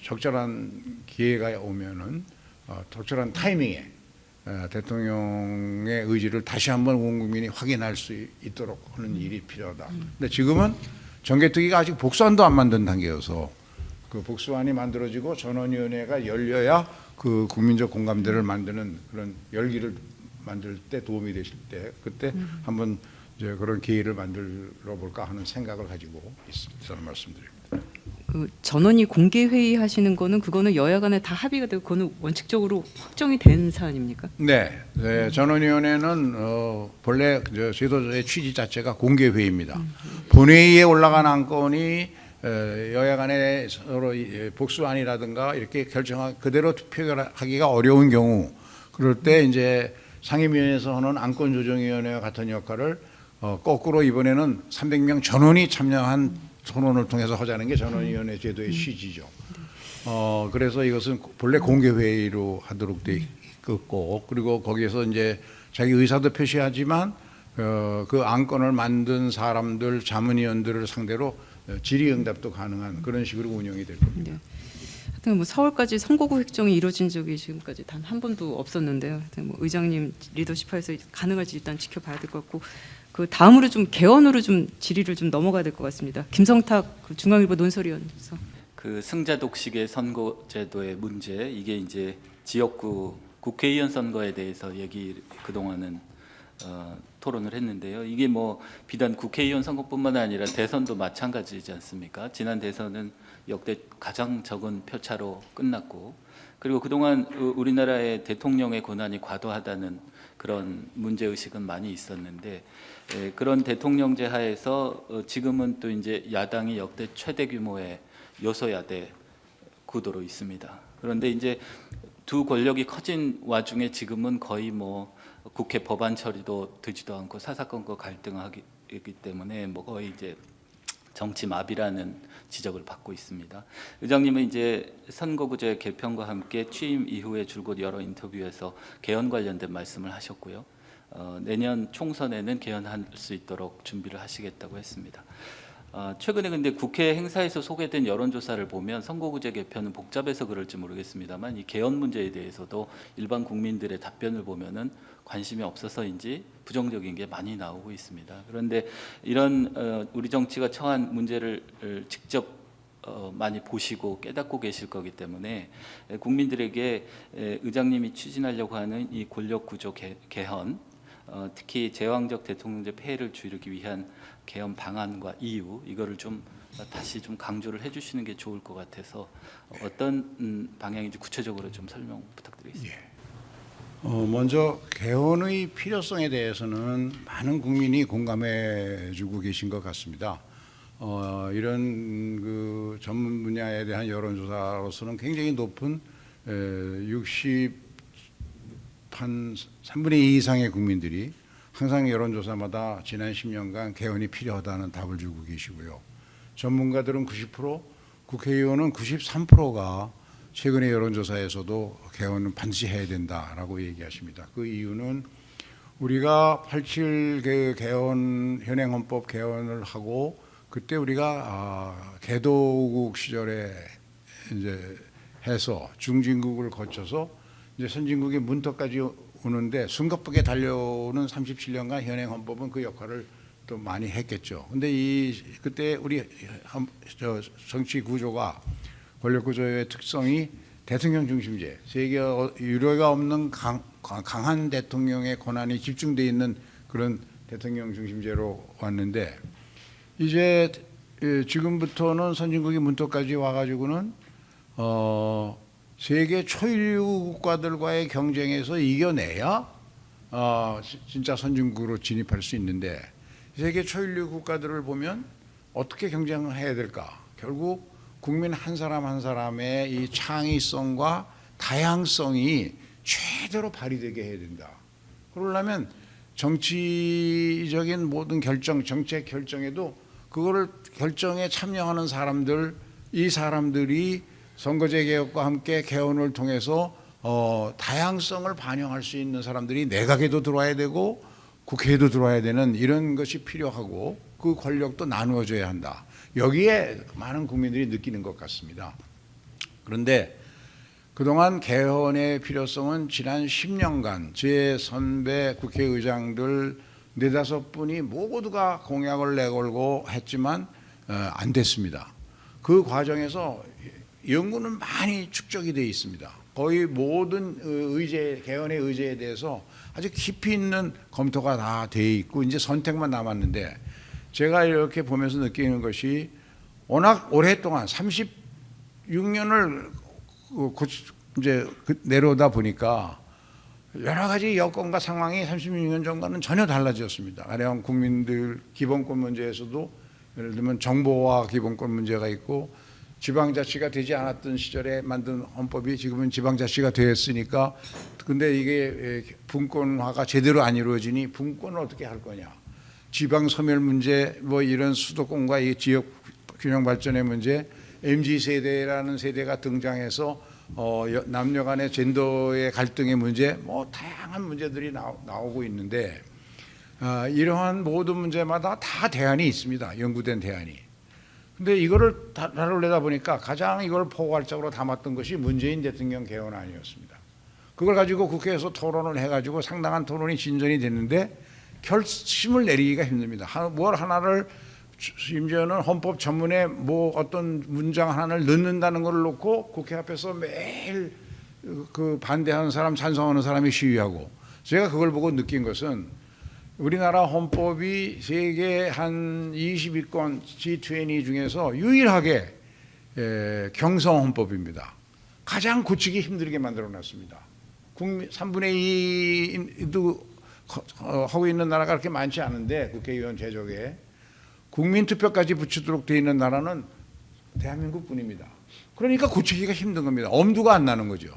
적절한 기회가 오면은 적절한 타이밍에 대통령의 의지를 다시 한번 온 국민이 확인할 수 있도록 하는 일이 필요하다. 근데 지금은 정개특위가 아직 복수안도 안 만든 단계여서 그 복수안이 만들어지고 전원위원회가 열려야 그 국민적 공감대를 만드는 그런 열기를 만들 때 도움이 되실 때 그때 한번 이제 그런 기회를 만들어 볼까 하는 생각을 가지고 있습니다. 저는 말씀드립니다. 그 전원이 공개 회의 하시는 거는 그거는 여야 간에 다 합의가 되고 그거는 원칙적으로 확정이 된 사안입니까? 네, 전원위원회는 본래 제도의 취지 자체가 공개 회의입니다. 본회의에 올라간 안건이 여야 간에 서로 복수안이라든가 이렇게 그대로 표결하기가 어려운 경우 그럴 때 이제 상임위원회에서 하는 안건조정위원회와 같은 역할을 거꾸로 이번에는 300명 전원이 참여한 토론을 통해서 하자는 게 전원위원회 제도의 취지죠. 그래서 이것은 본래 공개 회의로 하도록 돼 있고 그리고 거기에서 이제 자기 의사도 표시하지만 그 안건을 만든 사람들 자문위원들을 상대로 질의응답도 가능한 그런 식으로 운영이 될 겁니다. 네. 하여튼 뭐 4월까지 선거구 획정이 이루어진 적이 지금까지 단 한 번도 없었는데요. 하여튼 뭐 의장님 리더십하에서 가능할지 일단 지켜봐야 될 것 같고 그 다음으로 좀 개헌으로 좀 질의를 좀 넘어가야 될 것 같습니다. 김성탁 그 중앙일보 논설위원께서 그 승자 독식의 선거제도의 문제 이게 이제 지역구 국회의원 선거에 대해서 얘기 그동안은 토론을 했는데요. 이게 뭐 비단 국회의원 선거뿐만 아니라 대선도 마찬가지지 않습니까? 지난 대선은 역대 가장 적은 표차로 끝났고, 그리고 그동안 우리나라의 대통령의 권한이 과도하다는 그런 문제의식은 많이 있었는데, 그런 대통령제 하에서 지금은 또 이제 야당이 역대 최대 규모의 여소야대 구도로 있습니다. 그런데 이제 두 권력이 커진 와중에 지금은 거의 뭐 국회 법안 처리도 되지도 않고 사사건건 갈등하기 때문에 뭐 거의 이제 정치 마비라는 지적을 받고 있습니다. 의장님은 이제 선거구제 개편과 함께 취임 이후에 줄곧 여러 인터뷰에서 개헌 관련된 말씀을 하셨고요. 내년 총선에는 개헌할 수 있도록 준비를 하시겠다고 했습니다. 최근에 근데 국회 행사에서 소개된 여론조사를 보면 선거구제 개편은 복잡해서 그럴지 모르겠습니다만 이 개헌 문제에 대해서도 일반 국민들의 답변을 보면은 관심이 없어서인지 부정적인 게 많이 나오고 있습니다. 그런데 이런 우리 정치가 처한 문제를 직접 많이 보시고 깨닫고 계실 거기 때문에 국민들에게 의장님이 추진하려고 하는 이 권력구조 개헌, 특히 제왕적 대통령제 폐해를 줄이기 위한 개헌 방안과 이유, 이거를 좀 다시 좀 강조를 해주시는 게 좋을 것 같아서 어떤 방향인지 구체적으로 좀 설명 부탁드리겠습니다. 예. 먼저 개헌의 필요성에 대해서는 많은 국민이 공감해주고 계신 것 같습니다. 이런 그 전문 분야에 대한 여론조사로서는 굉장히 높은 60 한 3분의 2 이상의 국민들이 항상 여론조사마다 지난 10년간 개헌이 필요하다는 답을 주고 계시고요. 전문가들은 90%, 국회의원은 93%가 최근의 여론조사에서도 개헌은 반드시 해야 된다라고 얘기하십니다. 그 이유는 우리가 87 그 개헌 현행헌법 개헌을 하고 그때 우리가 개도국 시절에 이제 해서 중진국을 거쳐서 이제 선진국의 문턱까지 오는데 숨가쁘게 달려오는 37년간 현행 헌법은 그 역할을 또 많이 했겠죠. 근데 그때 우리 정치 구조가 권력 구조의 특성이 대통령 중심제, 세계 유례가 없는 강한 대통령의 권한이 집중돼 있는 그런 대통령 중심제로 왔는데 이제 지금부터는 선진국이 문턱까지 와가지고는 세계 초일류 국가들과의 경쟁에서 이겨내야 진짜 선진국으로 진입할 수 있는데 세계 초일류 국가들을 보면 어떻게 경쟁을 해야 될까? 결국 국민 한 사람 한 사람의 이 창의성과 다양성이 최대로 발휘되게 해야 된다. 그러려면 정치적인 모든 결정, 정책 결정에도 그거를 결정에 참여하는 사람들, 이 사람들이 선거제 개혁과 함께 개헌을 통해서 다양성을 반영할 수 있는 사람들이 내각에도 들어와야 되고 국회에도 들어와야 되는 이런 것이 필요하고 그 권력도 나누어져야 한다. 여기에 많은 국민들이 느끼는 것 같습니다. 그런데 그동안 개헌의 필요성은 지난 10년간 제 선배 국회의장들 4-5분이 모두가 공약을 내걸고 했지만 안 됐습니다. 그 과정에서 연구는 많이 축적이 되어 있습니다. 거의 모든 개헌의 의제에 대해서 아주 깊이 있는 검토가 다 되어 있고 이제 선택만 남았는데 제가 이렇게 보면서 느끼는 것이 워낙 오랫동안 36년을 이제 내려오다 보니까 여러 가지 여건과 상황이 36년 전과는 전혀 달라졌습니다. 가령 국민들 기본권 문제에서도 예를 들면 정보와 기본권 문제가 있고 지방자치가 되지 않았던 시절에 만든 헌법이 지금은 지방자치가 되었으니까 근데 이게 분권화가 제대로 안 이루어지니 분권을 어떻게 할 거냐. 지방소멸 문제 뭐 이런 수도권과 이 지역 균형 발전의 문제 MZ세대라는 세대가 등장해서 남녀 간의 젠더의 갈등의 문제 뭐 다양한 문제들이 나오고 있는데 이러한 모든 문제마다 다 대안이 있습니다. 연구된 대안이. 근데 이거를 다루려다 보니까 가장 이걸 포괄적으로 담았던 것이 문재인 대통령 개헌 아니었습니다. 그걸 가지고 국회에서 토론을 해가지고 상당한 토론이 진전이 됐는데 결심을 내리기가 힘듭니다. 뭘 하나를 심지어는 헌법 전문에 뭐 어떤 문장 하나를 넣는다는 걸 놓고 국회 앞에서 매일 그 반대하는 사람 찬성하는 사람이 시위하고 제가 그걸 보고 느낀 것은 우리나라 헌법이 세계 한 20위권 G20 중에서 유일하게 경성 헌법입니다. 가장 고치기 힘들게 만들어놨습니다. 국민 3분의 2도 하고 있는 나라가 그렇게 많지 않은데 국회의원 제적에 국민투표까지 붙이도록 돼 있는 나라는 대한민국뿐입니다. 그러니까 고치기가 힘든 겁니다. 엄두가 안 나는 거죠.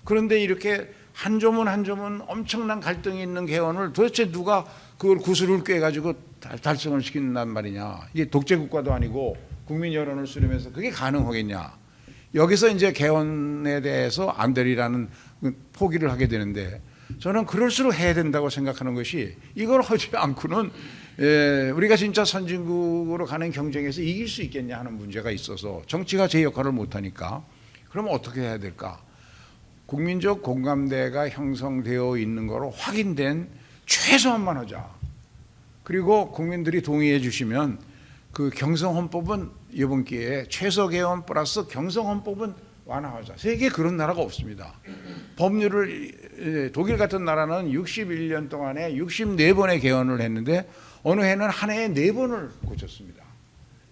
그런데 이렇게 한 조문 한 조문 엄청난 갈등이 있는 개헌을 도대체 누가 그걸 구슬을 꿰가지고 달성을 시킨단 말이냐. 이게 독재국가도 아니고 국민 여론을 수렴해서 그게 가능하겠냐. 여기서 이제 개헌에 대해서 안 되리라는 포기를 하게 되는데 저는 그럴수록 해야 된다고 생각하는 것이 이걸 하지 않고는 우리가 진짜 선진국으로 가는 경쟁에서 이길 수 있겠냐 하는 문제가 있어서 정치가 제 역할을 못하니까 그러면 어떻게 해야 될까? 국민적 공감대가 형성되어 있는 거로 확인된 최소한만 하자. 그리고 국민들이 동의해 주시면 그 경성헌법은 이번 기회에 최소 개헌 플러스 경성헌법은 완화하자. 세계에 그런 나라가 없습니다. 법률을 독일 같은 나라는 61년 동안에 64번의 개헌을 했는데 어느 해는 한 해에 4번을 고쳤습니다.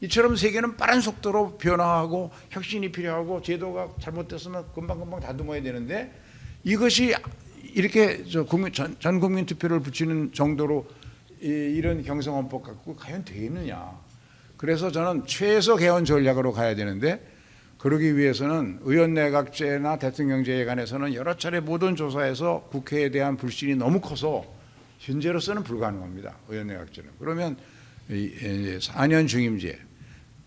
이처럼 세계는 빠른 속도로 변화하고 혁신이 필요하고 제도가 잘못됐으면 금방금방 다듬어야 되는데 이것이 이렇게 전 국민 투표를 붙이는 정도로 이런 경성헌법 갖고 과연 되겠느냐. 그래서 저는 최소 개헌 전략으로 가야 되는데 그러기 위해서는 의원내각제나 대통령제에 관해서는 여러 차례 모든 조사에서 국회에 대한 불신이 너무 커서 현재로서는 불가능합니다. 의원내각제는. 그러면 4년 중임제.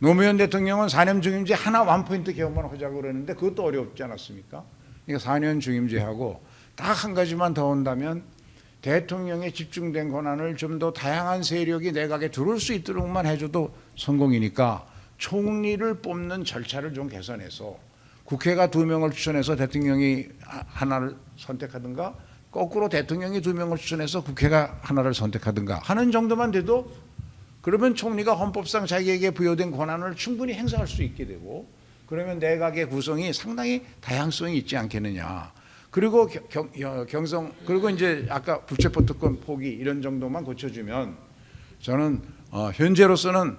노무현 대통령은 4년 중임제 하나 원포인트 개헌만 하자고 그러는데 그것도 어렵지 않았습니까? 그러니까 4년 중임제하고 딱 한 가지만 더 온다면 대통령의 집중된 권한을 좀 더 다양한 세력이 내각에 들어올 수 있도록만 해줘도 성공이니까 총리를 뽑는 절차를 좀 개선해서 국회가 2명을 추천해서 대통령이 하나를 선택하든가 거꾸로 대통령이 2명을 추천해서 국회가 하나를 선택하든가 하는 정도만 돼도 그러면 총리가 헌법상 자기에게 부여된 권한을 충분히 행사할 수 있게 되고 그러면 내각의 구성이 상당히 다양성이 있지 않겠느냐. 그리고 그리고 이제 아까 불체포특권 포기 이런 정도만 고쳐주면 저는 현재로서는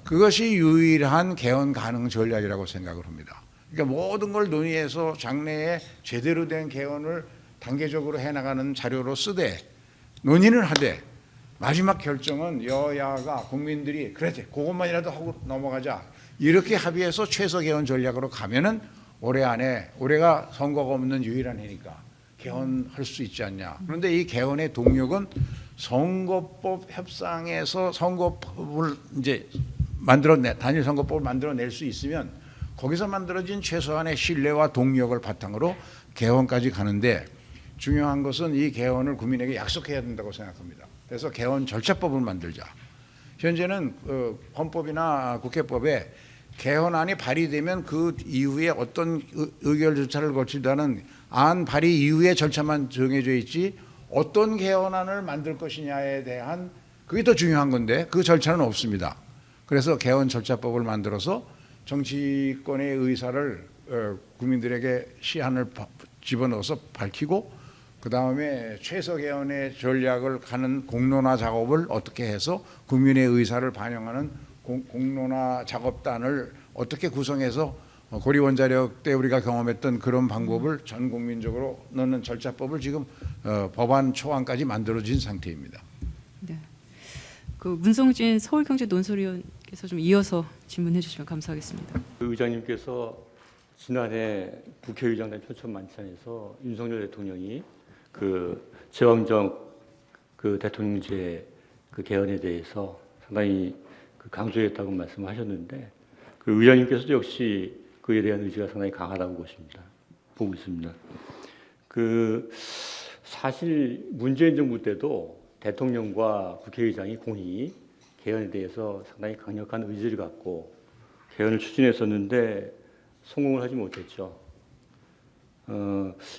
그것이 유일한 개헌 가능 전략이라고 생각을 합니다. 그러니까 모든 걸 논의해서 장래에 제대로 된 개헌을 단계적으로 해나가는 자료로 쓰되 논의는 하되 마지막 결정은 여야가 국민들이 그래 그것만이라도 하고 넘어가자 이렇게 합의해서 최소 개헌 전략으로 가면은 올해 안에 올해가 선거가 없는 유일한 해니까 개헌할 수 있지 않냐. 그런데 이 개헌의 동력은 선거법 협상에서 선거법을 이제 단일 선거법을 만들어낼 수 있으면 거기서 만들어진 최소한의 신뢰와 동력을 바탕으로 개헌까지 가는데 중요한 것은 이 개헌을 국민에게 약속해야 된다고 생각합니다. 그래서 개헌 절차법을 만들자. 현재는 헌법이나 국회법에 개헌안이 발의되면 그 이후에 어떤 의결 절차를 거치다는 안 발의 이후의 절차만 정해져 있지 어떤 개헌안을 만들 것이냐에 대한 그게 더 중요한 건데 그 절차는 없습니다. 그래서 개헌 절차법을 만들어서 정치권의 의사를 국민들에게 시한을 집어넣어서 밝히고 그 다음에 최소 개헌의 전략을 가는 공론화 작업을 어떻게 해서 국민의 의사를 반영하는 공론화 작업단을 어떻게 구성해서 고리 원자력 때 우리가 경험했던 그런 방법을 전 국민적으로 넣는 절차법을 지금 법안 초안까지 만들어진 상태입니다. 네. 그 문성진 서울경제 논설위원께서 좀 이어서 질문해 주시면 감사하겠습니다. 의장님께서 지난해 국회의장단 표천 만찬에서 윤석열 대통령이 그 제왕적 그 대통령제 그 개헌에 대해서 상당히 그 강조했다고 말씀하셨는데 그 의장님께서도 역시 그에 대한 의지가 상당히 강하다고 보고 있습니다. 그 사실 문재인 정부 때도 대통령과 국회의장이 공히 개헌에 대해서 상당히 강력한 의지를 갖고 개헌을 추진했었는데 성공을 하지 못했죠.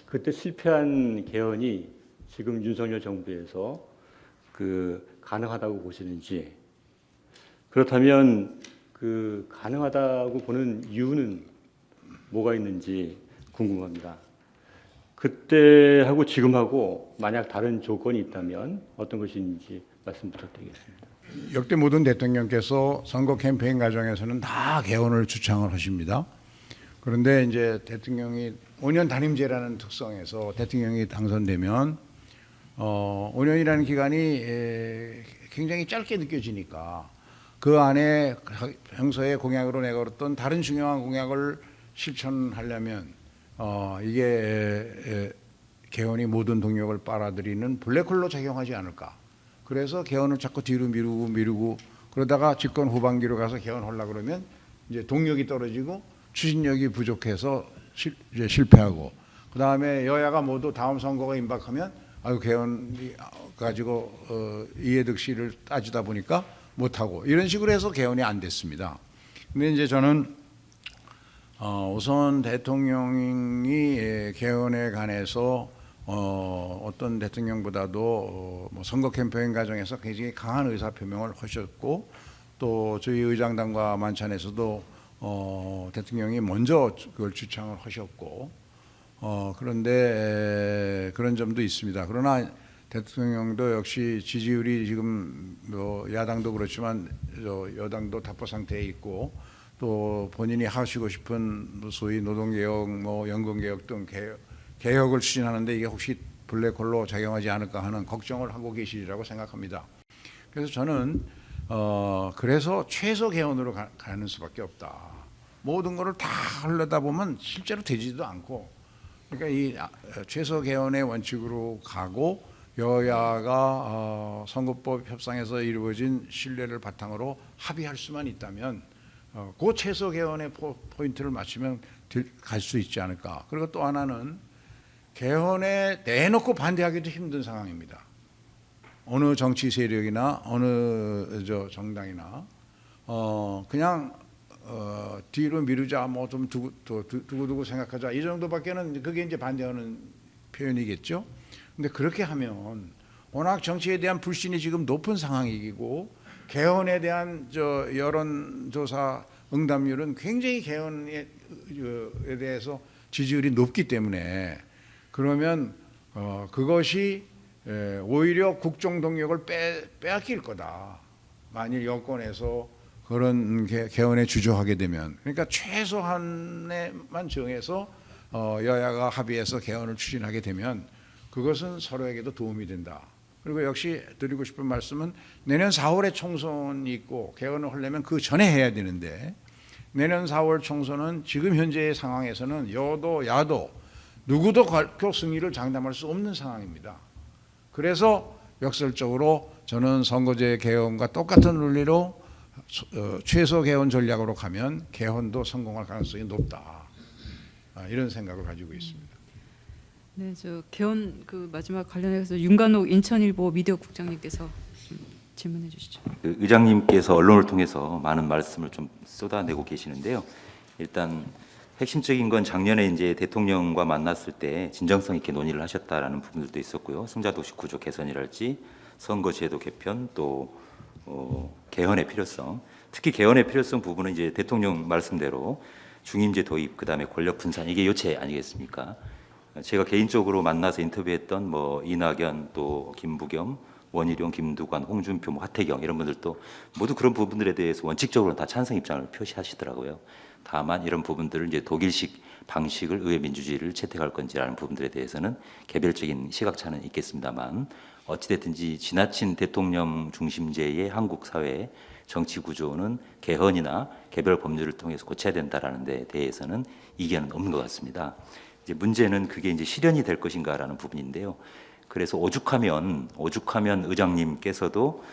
그때 실패한 개헌이 지금 윤석열 정부에서 그 가능하다고 보시는지 그렇다면 그 가능하다고 보는 이유는 뭐가 있는지 궁금합니다. 그때하고 지금하고 만약 다른 조건이 있다면 어떤 것인지 말씀 부탁드리겠습니다. 역대 모든 대통령께서 선거 캠페인 과정에서는 다 개헌을 주창을 하십니다. 그런데 이제 대통령이 5년 단임제라는 특성에서 대통령이 당선되면 5년이라는 기간이 굉장히 짧게 느껴지니까 그 안에 평소에 공약으로 내걸었던 다른 중요한 공약을 실천하려면 이게 개헌이 모든 동력을 빨아들이는 블랙홀로 작용하지 않을까. 그래서 개헌을 자꾸 뒤로 미루고 그러다가 집권 후반기로 가서 개헌하려고 그러면 이제 동력이 떨어지고 추진력이 부족해서 이제 실패하고, 그 다음에 여야가 모두 다음 선거가 임박하면 개헌 가지고 이해득실을 따지다 보니까 못하고, 이런 식으로 해서 개헌이 안 됐습니다. 근데 이제 저는 우선 대통령이 개헌에 관해서 어떤 대통령보다도 뭐 선거 캠페인 과정에서 굉장히 강한 의사 표명을 하셨고, 또 저희 의장단과 만찬에서도 대통령이 먼저 그걸 주창을 하셨고, 그런데 그런 점도 있습니다. 그러나 대통령도 역시 지지율이 지금 뭐 야당도 그렇지만 여당도 답보 상태에 있고, 또 본인이 하시고 싶은 소위 노동개혁, 뭐 연금개혁 등 개혁을 추진하는데 이게 혹시 블랙홀로 작용하지 않을까 하는 걱정을 하고 계시리라고 생각합니다. 그래서 저는 그래서 최소 개헌으로 가는 수밖에 없다. 모든 거를 다 하려다 보면 실제로 되지도 않고, 그러니까 이 최소 개헌의 원칙으로 가고 여야가 선거법 협상에서 이루어진 신뢰를 바탕으로 합의할 수만 있다면 그 최소 개헌의 포인트를 맞추면 갈 수 있지 않을까. 그리고 또 하나는 개헌에 내놓고 반대하기도 힘든 상황입니다. 어느 정치 세력이나 어느 정당이나 그냥 뒤로 미루자, 뭐 좀 두고 생각하자, 이 정도밖에는 그게 이제 반대하는 표현이겠죠. 근데 그렇게 하면 워낙 정치에 대한 불신이 지금 높은 상황이고, 개헌에 대한 여론조사 응답률은 굉장히 개헌에 대해서 지지율이 높기 때문에, 그러면 그것이 오히려 국정 동력을 빼앗길 거다. 만일 여권에서 그런 개헌에 주저하게 되면, 그러니까 최소한에만 정해서 여야가 합의해서 개헌을 추진하게 되면 그것은 서로에게도 도움이 된다. 그리고 역시 드리고 싶은 말씀은 내년 4월에 총선이 있고 개헌을 하려면 그 전에 해야 되는데, 내년 4월 총선은 지금 현재의 상황에서는 여도 야도 누구도 결코 승리를 장담할 수 없는 상황입니다. 그래서 역설적으로 저는 선거제 개헌과 똑같은 논리로 최소 개헌 전략으로 가면 개헌도 성공할 가능성이 높다. 이런 생각을 가지고 있습니다. 네, 저 개헌 그 마지막 관련해서 윤관옥 인천일보 미디어 국장님께서 질문해 주시죠. 의장님께서 언론을 통해서 많은 말씀을 좀 쏟아내고 계시는데요. 일단 핵심적인 건 작년에 이제 대통령과 만났을 때 진정성 있게 논의를 하셨다라는 부분들도 있었고요. 승자도시 구조 개선이랄지 선거제도 개편, 또 개헌의 필요성, 특히 개헌의 필요성 부분은 이제 대통령 말씀대로 중임제 도입, 그다음에 권력 분산, 이게 요체 아니겠습니까? 제가 개인적으로 만나서 인터뷰했던 뭐 이낙연, 또 김부겸, 원희룡, 김두관, 홍준표, 뭐 하태경 이런 분들도 모두 그런 부분들에 대해서 원칙적으로 다 찬성 입장을 표시하시더라고요. 다만 이런 부분들을 이제 독일식 방식을 의회 민주주의를 채택할 건지라는 부분들에 대해서는 개별적인 시각차는 있겠습니다만, 어찌됐든지 지나친 대통령 중심제의 한국 사회의 정치 구조는 개헌이나 개별 법률을 통해서 고쳐야 된다라는 데 대해서는 이견은 없는 것 같습니다. 이제 문제는 그게 이제 실현이 될 것인가라는 부분인데요. 그래서 오죽하면 의장님께서도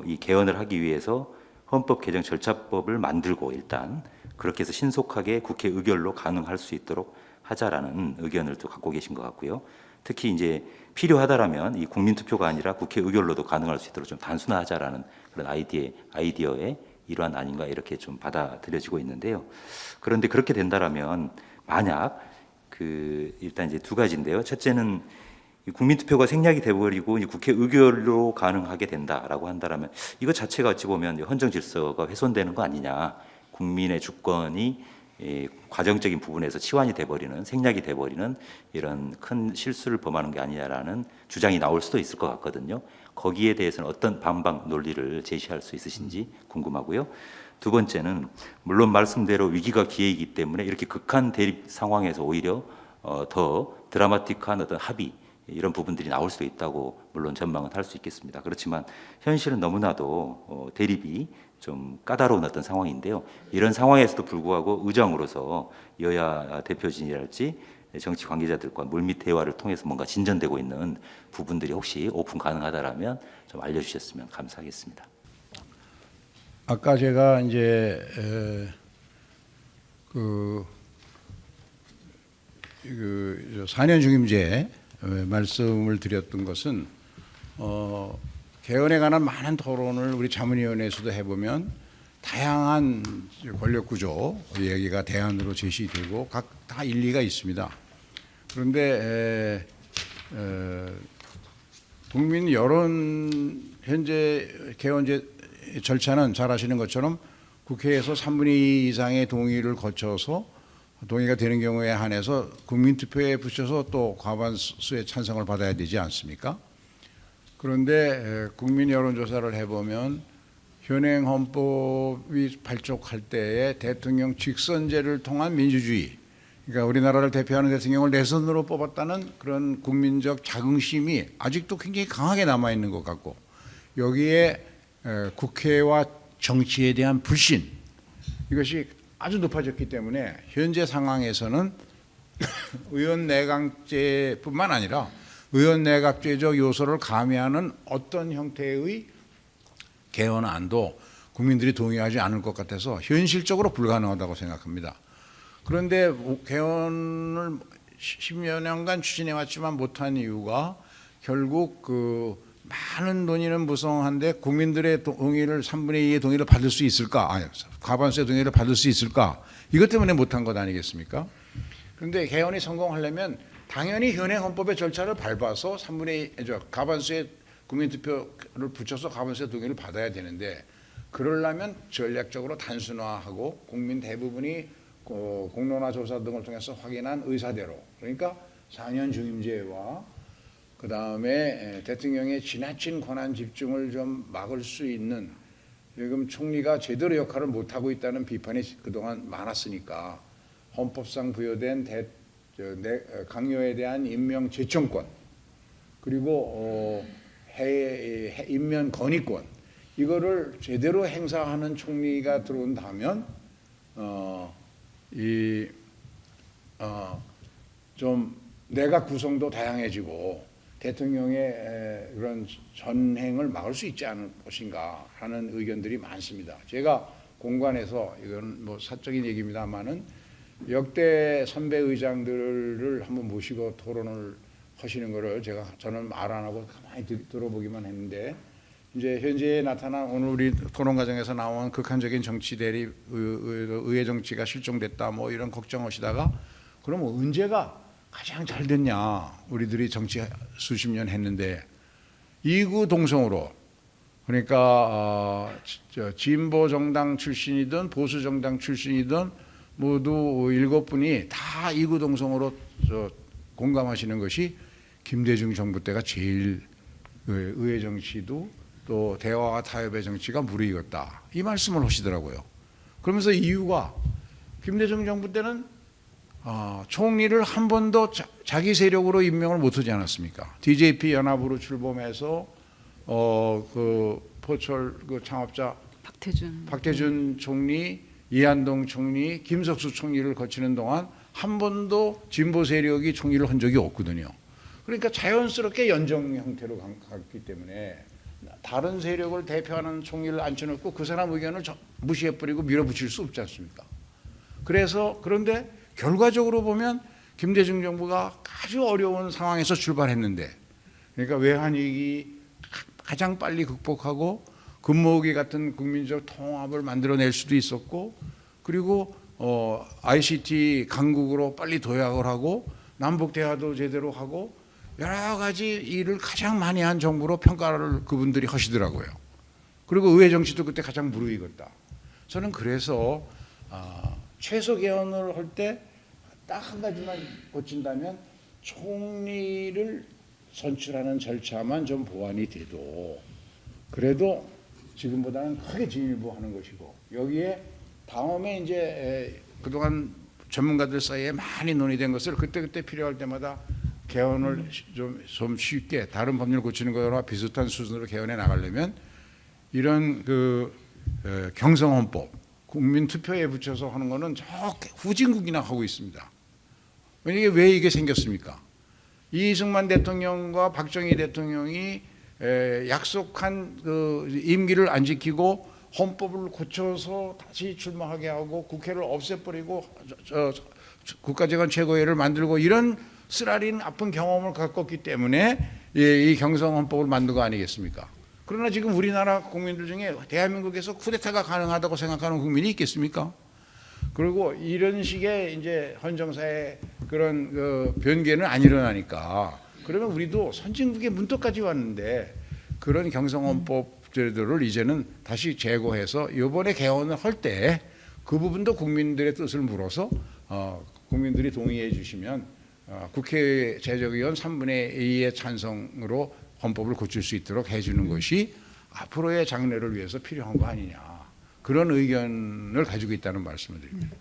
이 개헌을 하기 위해서 헌법 개정 절차법을 만들고 일단 그렇게 해서 신속하게 국회 의결로 가능할 수 있도록 하자라는 의견을 또 갖고 계신 것 같고요. 특히 이제 필요하다라면 이 국민투표가 아니라 국회 의결로도 가능할 수 있도록 좀 단순화하자라는 그런 아이디어의 일환 아닌가 이렇게 좀 받아들여지고 있는데요. 그런데 그렇게 된다라면 만약 일단 이제 두 가지인데요. 첫째는 국민투표가 생략이 돼버리고 국회 의결로 가능하게 된다라고 한다라면 이거 자체가 어찌 보면 헌정 질서가 훼손되는 거 아니냐. 국민의 주권이 과정적인 부분에서 치환이 돼버리는 생략이 돼버리는 이런 큰 실수를 범하는 게 아니냐라는 주장이 나올 수도 있을 것 같거든요. 거기에 대해서는 어떤 반박 논리를 제시할 수 있으신지 궁금하고요. 두 번째는 물론 말씀대로 위기가 기회이기 때문에 이렇게 극한 대립 상황에서 오히려 더 드라마틱한 어떤 합의 이런 부분들이 나올 수도 있다고 물론 전망은 할 수 있겠습니다. 그렇지만 현실은 너무나도 대립이 좀 까다로운 어떤 상황인데요. 이런 상황에서도 불구하고 의장으로서 여야 대표진이랄지 정치 관계자들과 물밑 대화를 통해서 뭔가 진전되고 있는 부분들이 혹시 오픈 가능하다라면 좀 알려주셨으면 감사하겠습니다. 아까 제가 이제 그 4년 중임제 말씀을 드렸던 것은 개헌에 관한 많은 토론을 우리 자문위원회에서도 해보면 다양한 권력 구조 얘기가 대안으로 제시되고 각 다 일리가 있습니다. 그런데 국민 여론 현재 개헌제 절차는 잘 아시는 것처럼 국회에서 3분의 2 이상의 동의를 거쳐서 동의가 되는 경우에 한해서 국민투표에 붙여서 또 과반수의 찬성을 받아야 되지 않습니까? 그런데 국민 여론조사를 해보면 현행 헌법이 발족할 때에 대통령 직선제를 통한 민주주의, 그러니까 우리나라를 대표하는 대통령을 내선으로 뽑았다는 그런 국민적 자긍심이 아직도 굉장히 강하게 남아있는 것 같고, 여기에 국회와 정치에 대한 불신, 이것이 아주 높아졌기 때문에 현재 상황에서는 의원 내각제뿐만 아니라 의원 내각제적 요소를 가미하는 어떤 형태의 개헌안도 국민들이 동의하지 않을 것 같아서 현실적으로 불가능하다고 생각합니다. 그런데 개헌을 10여 년간 추진해 왔지만 못한 이유가 결국 그 많은 논의는 무성한데 국민들의 동의를 3분의 2의 동의를 받을 수 있을까? 아니, 과반수의 동의를 받을 수 있을까? 이것 때문에 못한 것 아니겠습니까? 그런데 개헌이 성공하려면 당연히 현행 헌법의 절차를 밟아서 3분의 2, 과반수의 국민투표를 붙여서 과반수의 동의를 받아야 되는데, 그러려면 전략적으로 단순화하고 국민 대부분이 공론화 조사 등을 통해서 확인한 의사대로, 그러니까 4년 중임제와 그 다음에 대통령의 지나친 권한 집중을 좀 막을 수 있는, 지금 총리가 제대로 역할을 못하고 있다는 비판이 그동안 많았으니까 헌법상 부여된 강요에 대한 임명 제청권, 그리고 임명 건의권, 이거를 제대로 행사하는 총리가 들어온다면 좀 내각 구성도 다양해지고 대통령의 그런 전행을 막을 수 있지 않을 것인가 하는 의견들이 많습니다. 제가 공관에서, 이건 뭐 사적인 얘기입니다만은, 역대 선배 의장들을 한번 모시고 토론을 하시는 거를 저는 말 안 하고 가만히 들어보기만 했는데, 이제 현재에 나타난 오늘 우리 토론 과정에서 나온 극한적인 정치 대립, 의회 정치가 실종됐다 뭐 이런 걱정하시다가, 그럼 언제가 가장 잘 됐냐, 우리들이 정치 수십 년 했는데 이구동성으로, 그러니까 진보 정당 출신이든 보수 정당 출신이든 모두 7분이 다 이구동성으로 공감하시는 것이 김대중 정부 때가 제일 의회 정치도 또 대화와 타협의 정치가 무르익었다, 이 말씀을 하시더라고요. 그러면서 이유가, 김대중 정부 때는 총리를 한 번도 자기 세력으로 임명을 못하지 않았습니까? DJP 연합으로 출범해서 그 포철 그 창업자 박태준 총리, 이한동 총리, 김석수 총리를 거치는 동안 한 번도 진보 세력이 총리를 한 적이 없거든요. 그러니까 자연스럽게 연정 형태로 갔기 때문에 다른 세력을 대표하는 총리를 앉혀놓고 그 사람 의견을 무시해버리고 밀어붙일 수 없지 않습니까? 그런데 결과적으로 보면 김대중 정부가 아주 어려운 상황에서 출발했는데, 그러니까 외환위기 가장 빨리 극복하고 근무호기 같은 국민적 통합을 만들어낼 수도 있었고, 그리고 ICT 강국으로 빨리 도약을 하고 남북 대화도 제대로 하고 여러 가지 일을 가장 많이 한 정부로 평가를 그분들이 하시더라고요. 그리고 의회 정치도 그때 가장 무르익었다. 저는 그래서 최소 개헌을 할 때 딱 한 가지만 고친다면 총리를 선출하는 절차만 좀 보완이 돼도 그래도 지금보다는 크게 진일보하는 것이고 여기에 다음에 이제 그동안 전문가들 사이에 많이 논의된 것을 그때그때 필요할 때마다 개헌을 좀 쉽게 다른 법률 고치는 거와 비슷한 수준으로 개헌해 나가려면 이런 경성헌법 국민 투표에 붙여서 하는 거는 저 후진국이나 하고 있습니다. 왜 이게 생겼습니까? 이승만 대통령과 박정희 대통령이 약속한 임기를 안 지키고 헌법을 고쳐서 다시 출마하게 하고 국회를 없애버리고 국가재건 최고위를 만들고 이런 쓰라린 아픈 경험을 겪었기 때문에 이 경성헌법을 만든 거 아니겠습니까? 그러나 지금 우리나라 국민들 중에 대한민국에서 쿠데타가 가능하다고 생각하는 국민이 있겠습니까? 그리고 이런 식의 이제 헌정사의 그런 변개는 안 일어나니까 그러면 우리도 선진국의 문턱까지 왔는데 그런 경성헌법 제도를 이제는 다시 재고해서 이번에 개헌을 할 때 그 부분도 국민들의 뜻을 물어서 국민들이 동의해 주시면 국회 제적의원 3분의 2의 찬성으로 헌법을 고칠 수 있도록 해주는 것이 앞으로의 장래를 위해서 필요한 거 아니냐 그런 의견을 가지고 있다는 말씀을 드립니다.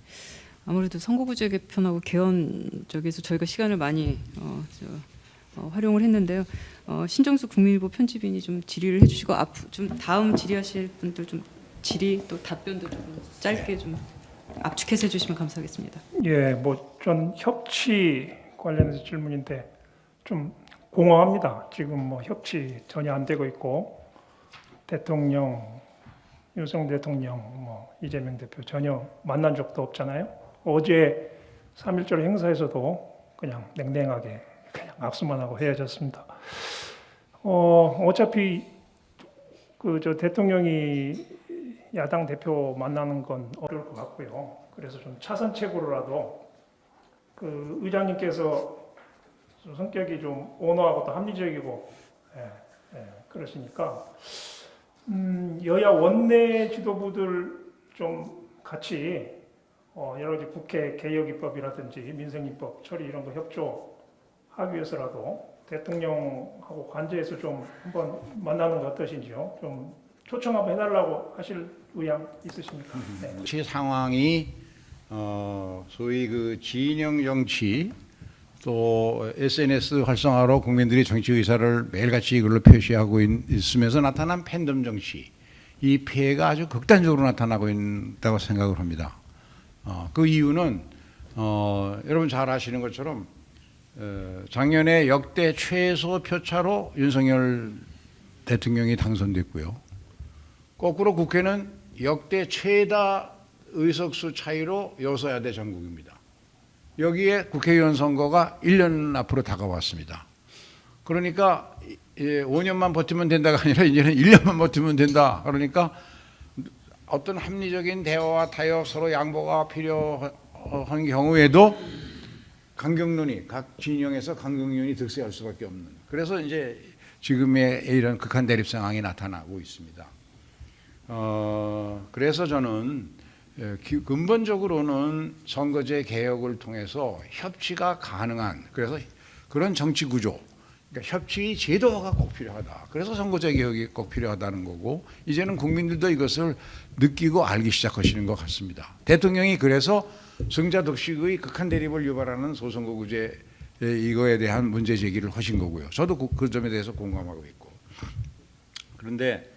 아무래도 선거구제 개편하고 개헌 쪽에서 저희가 시간을 많이 활용을 했는데요. 신정수 국민일보 편집인이 좀 질의를 해주시고 좀 다음 질의하실 분들 좀 질의 또 답변도 좀 짧게 좀 압축해서 해주시면 감사하겠습니다. 예, 뭐 전 협치 관련해서 질문인데 좀 공허합니다. 지금 뭐 협치 전혀 안 되고 있고 대통령 윤석열 대통령 뭐 이재명 대표 전혀 만난 적도 없잖아요. 어제 3.1절 행사에서도 그냥 냉랭하게 그냥 악수만 하고 헤어졌습니다. 어차피 저 대통령이 야당 대표 만나는 건 어려울 것 같고요. 그래서 좀 차선책으로라도 그 의장님께서 성격이 좀 온화하고 또 합리적이고 그러시니까 여야 원내 지도부들 좀 같이 여러 가지 국회 개혁 입법이라든지 민생 입법 처리 이런 거 협조하기 위해서라도 대통령하고 관저에서 좀 한번 만나는 거 어떠신지요? 좀 초청 한번 해달라고 하실 의향 있으십니까? 네. 정치 상황이 소위 그 진영 정치 또 SNS 활성화로 국민들이 정치 의사를 매일같이 이걸로 표시하고 있으면서 나타난 팬덤 정치 이 피해가 아주 극단적으로 나타나고 있다고 생각을 합니다. 그 이유는 여러분 잘 아시는 것처럼 작년에 역대 최소 표차로 윤석열 대통령이 당선됐고요. 거꾸로 국회는 역대 최다 의석수 차이로 여소야대 전국입니다. 여기에 국회의원 선거가 1년 앞으로 다가왔습니다. 그러니까 5년만 버티면 된다가 아니라 이제는 1년만 버티면 된다. 그러니까 어떤 합리적인 대화와 타협 서로 양보가 필요한 경우에도 강경론이 각 진영에서 강경론이 득세할 수밖에 없는 그래서 이제 지금의 이런 극한 대립 상황이 나타나고 있습니다. 그래서 저는 근본적으로는 선거제 개혁을 통해서 협치가 가능한 그래서 그런 정치 구조 그러니까 협치 제도화가 꼭 필요하다. 그래서 선거제 개혁이 꼭 필요하다는 거고 이제는 국민들도 이것을 느끼고 알기 시작하시는 것 같습니다. 대통령이 그래서 승자독식의 극한 대립을 유발하는 소선거구제 이거에 대한 문제 제기를 하신 거고요. 저도 그 점에 대해서 공감하고 있고 그런데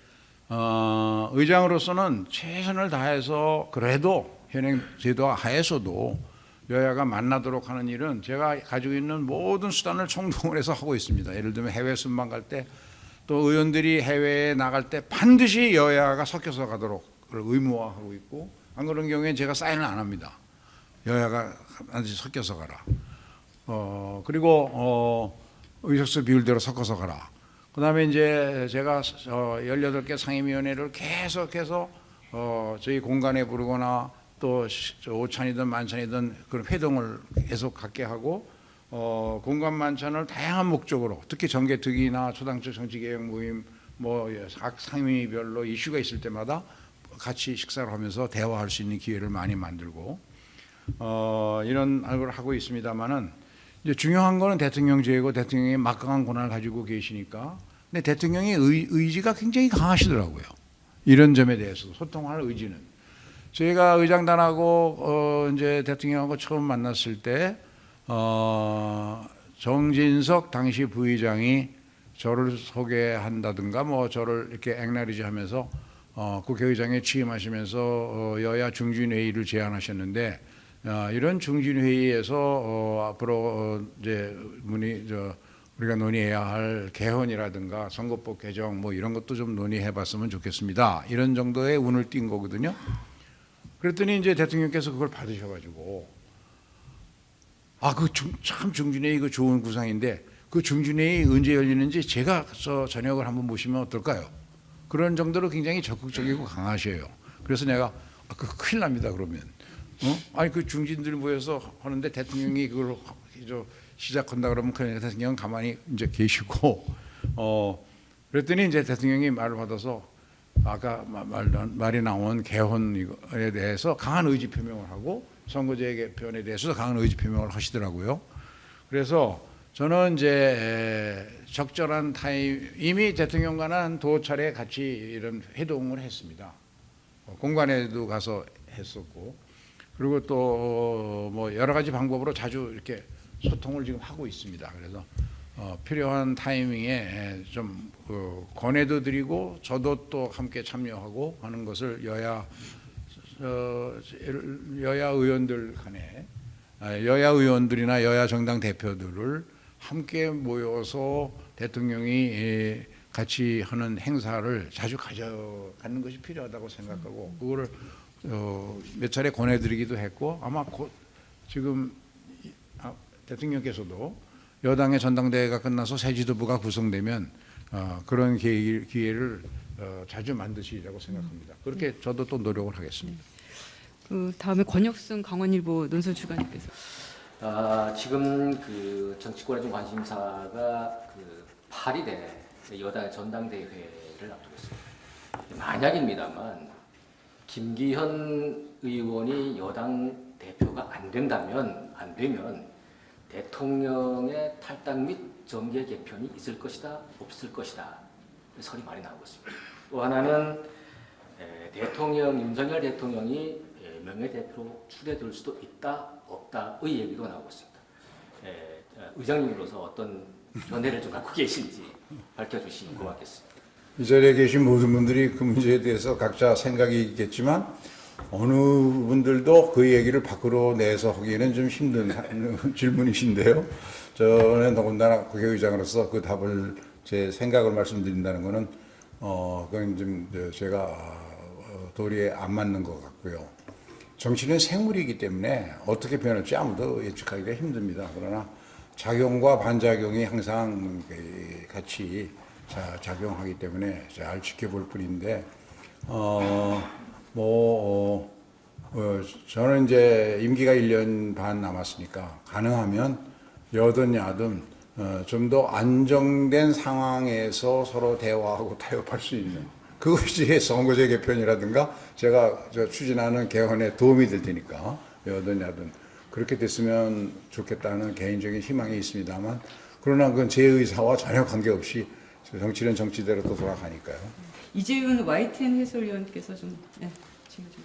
의장으로서는 최선을 다해서 그래도 현행 제도 하에서도 여야가 만나도록 하는 일은 제가 가지고 있는 모든 수단을 총동원 해서 하고 있습니다. 예를 들면 해외 순방 갈 때 또 의원들이 해외에 나갈 때 반드시 여야가 섞여서 가도록 의무화하고 있고 안 그런 경우에 제가 사인을 안 합니다. 여야가 반드시 섞여서 가라. 그리고 의석수 비율대로 섞어서 가라. 그다음에 이제 제가 18개 상임위원회를 계속해서 저희 공간에 부르거나 또 오찬이든 만찬이든 그런 회동을 계속 갖게 하고 공간 만찬을 다양한 목적으로 특히 정개특위나 초당적 정치개혁 모임 뭐 각 상임위별로 이슈가 있을 때마다 같이 식사를 하면서 대화할 수 있는 기회를 많이 만들고 이런 걸 하고 있습니다만은 이제 중요한 거는 대통령제고 대통령이 막강한 권한을 가지고 계시니까 근데 대통령의 의지가 굉장히 강하시더라고요. 이런 점에 대해서 소통할 의지는 저희가 의장단하고 이제 대통령하고 처음 만났을 때 정진석 당시 부의장이 저를 소개한다든가 뭐 저를 이렇게 액나리지하면서 국회의장에 취임하시면서 여야 중진회의를 제안하셨는데 이런 중진회의에서 앞으로 이제 우리가 논의해야 할 개헌이라든가 선거법 개정 뭐 이런 것도 좀 논의해봤으면 좋겠습니다. 이런 정도의 운을 띈 거거든요. 그랬더니 이제 대통령께서 그걸 받으셔가지고 참 중진회의 그 좋은 구상인데 그 중진회의 언제 열리는지 제가 저녁을 한번 모시면 어떨까요? 그런 정도로 굉장히 적극적이고 강하셔요. 그래서 내가 큰일 납니다 그러면. 아니 그 중진들 모여서 하는데 대통령이 그걸 시작한다 그러면 그냥 대통령은 가만히 이제 계시고 그랬더니 이제 대통령이 말을 받아서 아까 말이 나온 개헌에 대해서 강한 의지 표명을 하고 선거제 개편에 대해서도 강한 의지 표명을 하시더라고요. 그래서 저는 이제 적절한 타임 이미 대통령과는 두 차례 같이 이런 회동을 했습니다. 공관에도 가서 했었고 그리고 또 뭐 여러 가지 방법으로 자주 이렇게 소통을 지금 하고 있습니다. 그래서 필요한 타이밍에 좀 권해도 드리고 저도 또 함께 참여하고 하는 것을 여야 의원들 간에 여야 의원들이나 여야 정당 대표들을 함께 모여서 대통령이 같이 하는 행사를 자주 가져가는 것이 필요하다고 생각하고 그거를 몇 차례 권해드리기도 했고 아마 곧 지금 대통령께서도 여당의 전당대회가 끝나서 새 지도부가 구성되면 그런 기회를 자주 만드시리라고 생각합니다. 그렇게 저도 또 노력을 하겠습니다. 그 다음에 권혁승 강원일보 논설주간님께서. 지금 그 정치권의 좀 관심사가 그 8일에 여당의 전당대회를 앞두고 있습니다. 만약입니다만 김기현 의원이 여당 대표가 안 되면 대통령의 탈당 및 정계 개편이 있을 것이다, 없을 것이다 설이 많이 나오고 있습니다. 또 하나는 대통령 윤석열 대통령이 명예대표로 추대될 수도 있다, 없다의 얘기도 나오고 있습니다. 의장님으로서 어떤 견해를 좀 갖고 계신지 밝혀주시면 고맙겠습니다. 이 자리에 계신 모든 분들이 그 문제에 대해서 각자 생각이 있겠지만 어느 분들도 그 얘기를 밖으로 내서 하기에는 좀 힘든 질문이신데요. 저는 더군다나 국회의장으로서 그 답을 제 생각을 말씀드린다는 것은 그건 좀 제가 도리에 안 맞는 것 같고요. 정치는 생물이기 때문에 어떻게 변할지 아무도 예측하기가 힘듭니다. 그러나 작용과 반작용이 항상 같이 작용하기 때문에 잘 지켜볼 뿐인데 저는 이제 임기가 1년 반 남았으니까 가능하면 여든 야든 좀 더 안정된 상황에서 서로 대화하고 타협할 수 있는 그것이 선거제 개편이라든가 제가 추진하는 개헌에 도움이 될 테니까 여든 야든 그렇게 됐으면 좋겠다는 개인적인 희망이 있습니다만 그러나 그건 제 의사와 전혀 관계없이 정치는 정치대로 또 돌아가니까요. 이재윤 YTN 해설위원께서 좀 질문 좀.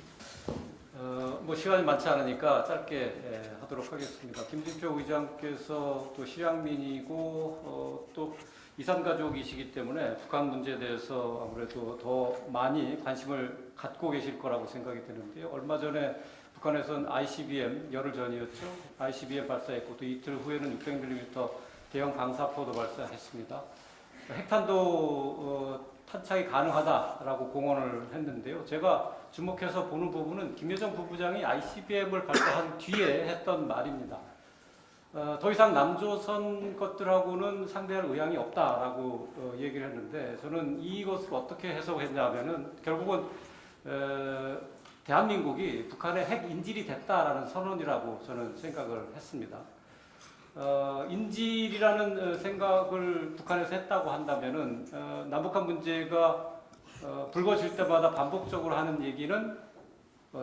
뭐 시간이 많지 않으니까 짧게 하도록 하겠습니다. 김진표 의장께서 또 실향민이고 또 이산가족이시기 때문에 북한 문제에 대해서 아무래도 더 많이 관심을 갖고 계실 거라고 생각이 드는데요. 얼마 전에 북한에서는 ICBM 열흘 전이었죠. ICBM 발사했고 또 이틀 후에는 600mm 대형 방사포도 발사했습니다. 핵탄도 탄착이 가능하다라고 공언을 했는데요. 제가 주목해서 보는 부분은 김여정 부부장이 ICBM을 발사한 뒤에 했던 말입니다. 더 이상 남조선 것들하고는 상대할 의향이 없다라고 얘기를 했는데 저는 이것을 어떻게 해석했냐면은 결국은 대한민국이 북한의 핵 인질이 됐다라는 선언이라고 저는 생각을 했습니다. 인질이라는 생각을 북한에서 했다고 한다면은 남북한 문제가 불거질 때마다 반복적으로 하는 얘기는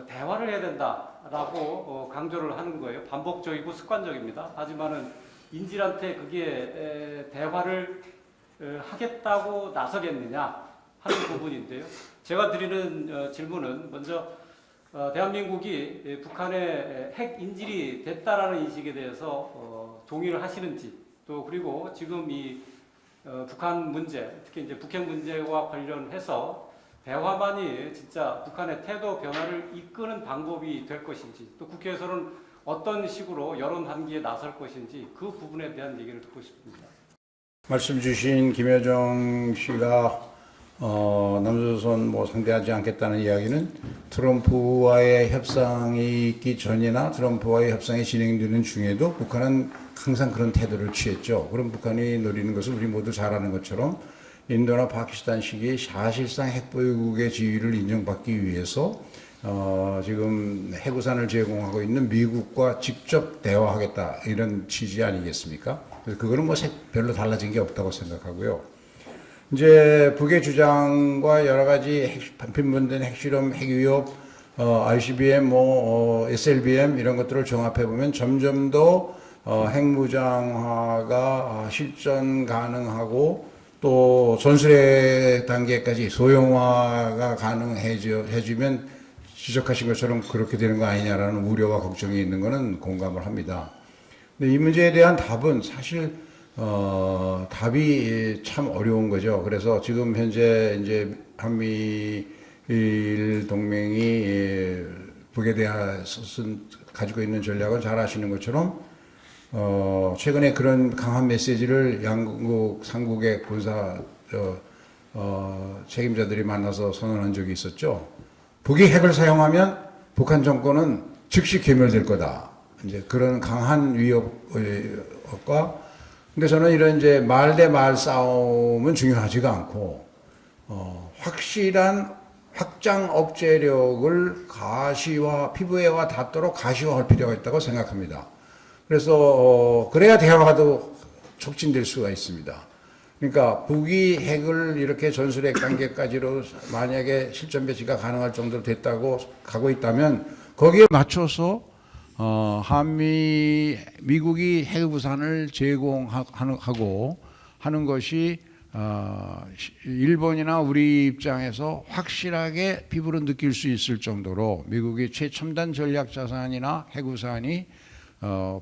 대화를 해야 된다라고 강조를 하는 거예요. 반복적이고 습관적입니다. 하지만은 인질한테 그게 대화를 하겠다고 나서겠느냐 하는 부분인데요. 제가 드리는 질문은 먼저 대한민국이 북한의 핵 인질이 됐다라는 인식에 대해서 동의를 하시는지, 또 그리고 지금 이 북한 문제, 특히 이제 북핵 문제와 관련해서 대화만이 진짜 북한의 태도 변화를 이끄는 방법이 될 것인지, 또 국회에서는 어떤 식으로 여론 환기에 나설 것인지 그 부분에 대한 얘기를 듣고 싶습니다. 말씀 주신 김여정 씨가 남조선 뭐 상대하지 않겠다는 이야기는 트럼프와의 협상이 있기 전이나 트럼프와의 협상이 진행되는 중에도 북한은 항상 그런 태도를 취했죠. 그럼 북한이 노리는 것은 우리 모두 잘 아는 것처럼 인도나 파키스탄식의 사실상 핵보유국의 지위를 인정받기 위해서 지금 해구산을 제공하고 있는 미국과 직접 대화하겠다 이런 취지 아니겠습니까? 그래서 그거는 뭐 별로 달라진 게 없다고 생각하고요. 이제 북의 주장과 여러 가지 빈번된 핵실험, 핵위협, ICBM, SLBM 이런 것들을 종합해 보면 점점 더 핵무장화가 실전 가능하고 또 전술핵 단계까지 소형화가 가능해지면 지적하신 것처럼 그렇게 되는 거 아니냐라는 우려와 걱정이 있는 것은 공감을 합니다. 근데 이 문제에 대한 답은 사실 답이 참 어려운 거죠. 그래서 지금 현재 이제 한미일 동맹이 북에 대해서 가지고 있는 전략은 잘 아시는 것처럼 최근에 그런 강한 메시지를 양국 삼국의 군사 책임자들이 만나서 선언한 적이 있었죠. 북이 핵을 사용하면 북한 정권은 즉시 괴멸될 거다. 이제 그런 강한 위협과 근데 저는 이런 이제 말 대 말 싸움은 중요하지가 않고 확실한 확장 억제력을 피부에와 닿도록 가시화할 필요가 있다고 생각합니다. 그래서 그래야 대화도 촉진될 수가 있습니다. 그러니까 북이 핵을 이렇게 전술핵 단계까지로 만약에 실전 배치가 가능할 정도로 됐다고 가고 있다면 거기에 맞춰서 미국이 핵우산을 제공하고 하는 것이 일본이나 우리 입장에서 확실하게 피부로 느낄 수 있을 정도로 미국의 최첨단 전략 자산이나 핵우산이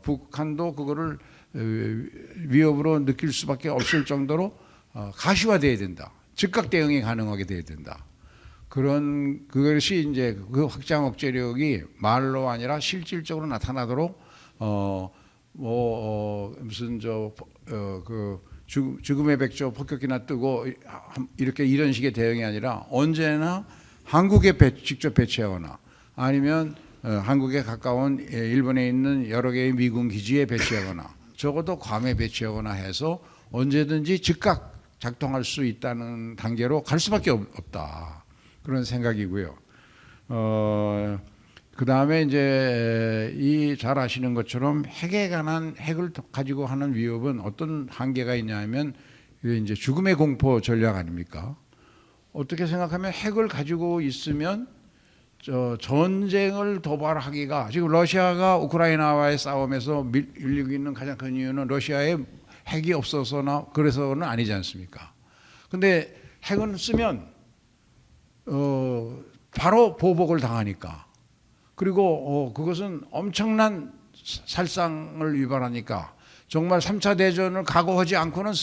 북한도 그거를 위협으로 느낄 수밖에 없을 정도로 가시화돼야 된다. 즉각 대응이 가능하게 돼야 된다. 그것이 이제 그 확장 억제력이 말로 아니라 실질적으로 나타나도록 무슨 죽음의 백조 폭격기나 뜨고 이렇게 이런 식의 대응이 아니라 언제나 한국에 직접 배치하거나 아니면 한국에 가까운 일본에 있는 여러 개의 미군 기지에 배치하거나 적어도 괌에 배치하거나 해서 언제든지 즉각 작동할 수 있다는 단계로 갈 수밖에 없다. 그런 생각이고요. 그 다음에 이제 잘 아시는 것처럼 핵에 관한 핵을 가지고 하는 위협은 어떤 한계가 있냐면 이제 죽음의 공포 전략 아닙니까? 어떻게 생각하면 핵을 가지고 있으면 전쟁을 도발하기가 지금 러시아가 우크라이나와의 싸움에서 밀리고 있는 가장 큰 이유는 러시아에 핵이 없어서나 그래서는 아니지 않습니까? 근데 핵은 쓰면 바로 보복을 당하니까 그리고 그것은 엄청난 살상을 유발하니까 정말 3차 대전을 각오하지 않고는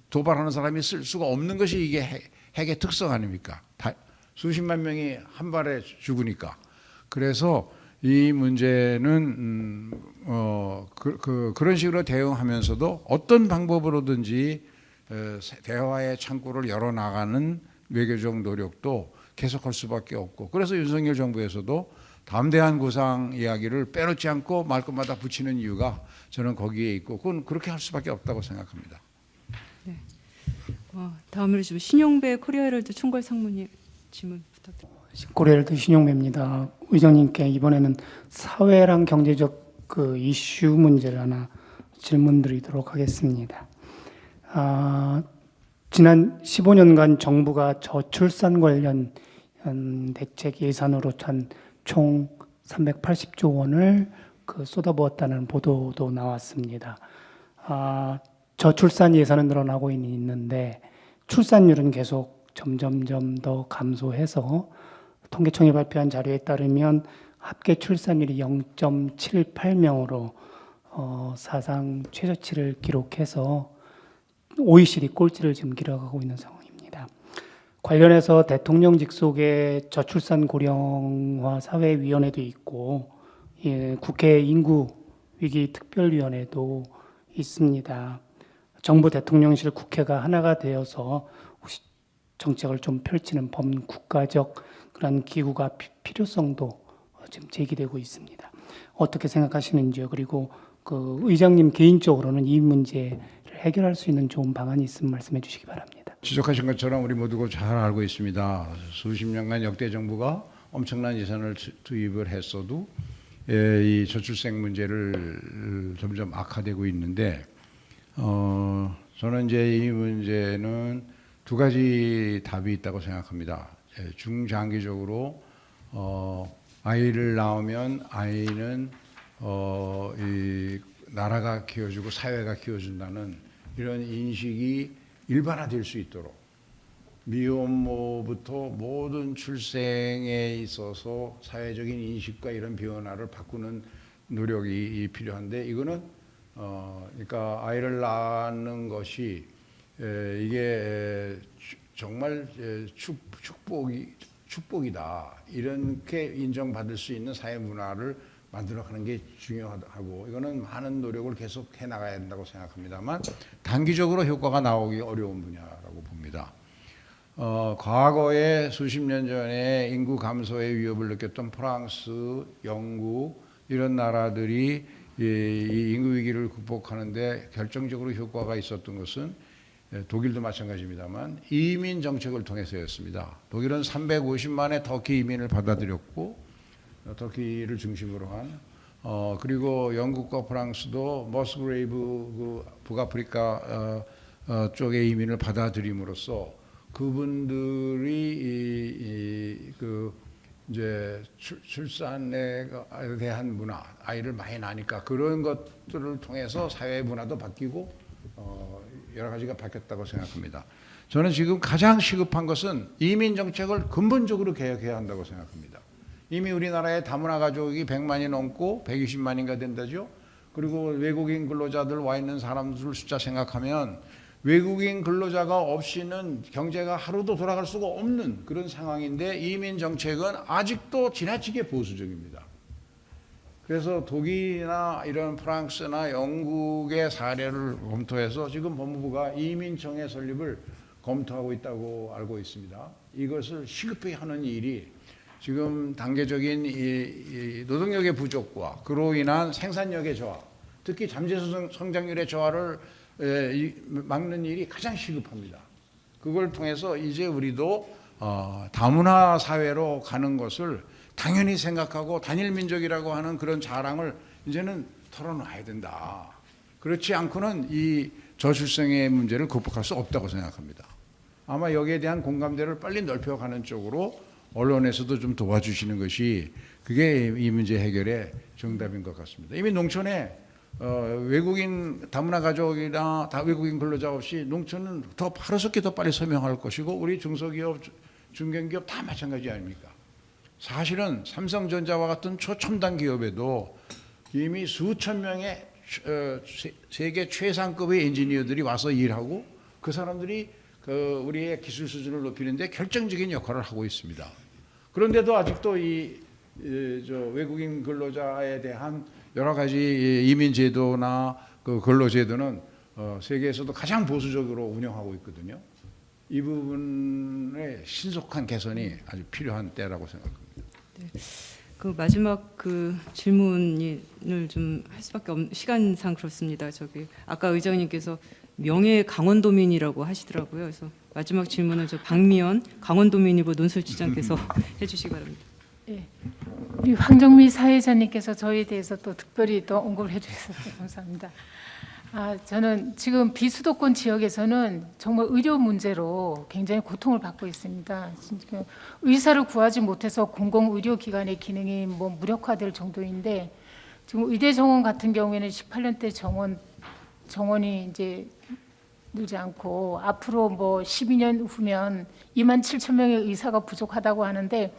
도발하는 사람이 쓸 수가 없는 것이 이게 핵의 특성 아닙니까? 수십만 명이 한 발에 죽으니까. 그래서 이 문제는 그런 식으로 대응하면서도 어떤 방법으로든지 대화의 창구를 열어나가는 외교적 노력도 계속할 수밖에 없고 그래서 윤석열 정부에서도 담대한 구상 이야기를 빼놓지 않고 말끝마다 붙이는 이유가 저는 거기에 있고 그건 그렇게 할 수밖에 없다고 생각합니다. 네. 다음으로 좀 신용배 코리아헤럴드 총괄 상무님 질문 부탁드립니다. 코리아헤럴드 신용배입니다. 의장님께 이번에는 사회랑 경제적 그 이슈 문제를 하나 질문드리도록 하겠습니다. 지난 15년간 정부가 저출산 관련 대책 예산으로 한 총 380조 원을 쏟아부었다는 보도도 나왔습니다. 저출산 예산은 늘어나고 있는데 출산율은 계속 점점점 더 감소해서 통계청이 발표한 자료에 따르면 합계 출산율이 0.78명으로 사상 최저치를 기록해서 OECD 꼴찌를 지금 기록하고 있는 상황입니다. 관련해서 대통령 직속의 저출산 고령화 사회위원회도 있고 국회 인구 위기 특별위원회도 있습니다. 정부 대통령실 국회가 하나가 되어서 정책을 좀 펼치는 범국가적 그런 기구가 필요성도 지금 제기되고 있습니다. 어떻게 생각하시는지요? 그리고 의장님 개인적으로는 이 문제를 해결할 수 있는 좋은 방안이 있으면 말씀해 주시기 바랍니다. 지적하신 것처럼 우리 모두가 잘 알고 있습니다. 수십 년간 역대 정부가 엄청난 예산을 투입을 했어도 이 저출생 문제를 점점 악화되고 있는데 저는 이제 이 문제는 두 가지 답이 있다고 생각합니다. 중장기적으로 아이를 낳으면 아이는 이 나라가 키워주고 사회가 키워준다는 이런 인식이 일반화될 수 있도록 미혼모부터 모든 출생에 있어서 사회적인 인식과 이런 변화를 바꾸는 노력이 필요한데 이거는 그러니까 아이를 낳는 것이 이게 정말 축복이다 이렇게 인정받을 수 있는 사회 문화를 만들어가는 게 중요하고 이거는 많은 노력을 계속 해나가야 된다고 생각합니다만 단기적으로 효과가 나오기 어려운 분야라고 봅니다. 과거에 수십 년 전에 인구 감소의 위협을 느꼈던 프랑스, 영국 이런 나라들이 이 인구 위기를 극복하는데 결정적으로 효과가 있었던 것은 독일도 마찬가지입니다만 이민 정책을 통해서였습니다. 독일은 350만의 터키 이민을 받아들였고 터키를 중심으로 한 그리고 영국과 프랑스도 머스그레이브 북아프리카 쪽의 이민을 받아들임으로써 그분들이 이제 출산에 대한 문화, 아이를 많이 낳으니까 그런 것들을 통해서 사회 문화도 바뀌고 여러 가지가 바뀌었다고 생각합니다. 저는 지금 가장 시급한 것은 이민 정책을 근본적으로 개혁해야 한다고 생각합니다. 이미 우리나라의 다문화 가족이 100만이 넘고 120만인가 된다죠. 그리고 외국인 근로자들 와 있는 사람들 숫자 생각하면 외국인 근로자가 없이는 경제가 하루도 돌아갈 수가 없는 그런 상황인데 이민 정책은 아직도 지나치게 보수적입니다. 그래서 독일이나 이런 프랑스나 영국의 사례를 검토해서 지금 법무부가 이민청의 설립을 검토하고 있다고 알고 있습니다. 이것을 시급히 하는 일이 지금 단계적인 이 노동력의 부족과 그로 인한 생산력의 저하, 특히 잠재 성장률의 저하를 막는 일이 가장 시급합니다. 그걸 통해서 이제 우리도 다문화 사회로 가는 것을 당연히 생각하고 단일 민족이라고 하는 그런 자랑을 이제는 털어놔야 된다. 그렇지 않고는 이 저출생의 문제를 극복할 수 없다고 생각합니다. 아마 여기에 대한 공감대를 빨리 넓혀가는 쪽으로 언론에서도 좀 도와주시는 것이 그게 이 문제 해결의 정답인 것 같습니다. 이미 농촌에 외국인 다문화 가족이나 외국인 근로자 없이 농촌은 더 하루속히 더 빨리 서명할 것이고 우리 중소기업, 중견기업 다 마찬가지 아닙니까? 사실은 삼성전자와 같은 초첨단 기업에도 이미 수천 명의 세계 최상급의 엔지니어들이 와서 일하고 그 사람들이 우리의 기술 수준을 높이는데 결정적인 역할을 하고 있습니다. 그런데도 아직도 이 외국인 근로자에 대한 여러 가지 이민 제도나 그 근로 제도는 세계에서도 가장 보수적으로 운영하고 있거든요. 이 부분의 신속한 개선이 아주 필요한 때라고 생각합니다. 네. 그 마지막 질문을 좀 할 수밖에 없는 시간상 그렇습니다. 아까 의장님께서 명예 강원도민이라고 하시더라고요. 그래서 마지막 질문은 박미연 강원도민일보 논술지장께서 해주시기 바랍니다. 예, 우리 황정미 사회자님께서 저희에 대해서 또 특별히 또 언급을 해주셔서 감사합니다. 저는 지금 비수도권 지역에서는 정말 의료 문제로 굉장히 고통을 받고 있습니다. 진짜 의사를 구하지 못해서 공공의료기관의 기능이 뭐 무력화될 정도인데 지금 의대 정원 같은 경우에는 18년대 정원이 이제 늘지 않고 앞으로 뭐 12년 후면 2만 7천 명의 의사가 부족하다고 하는데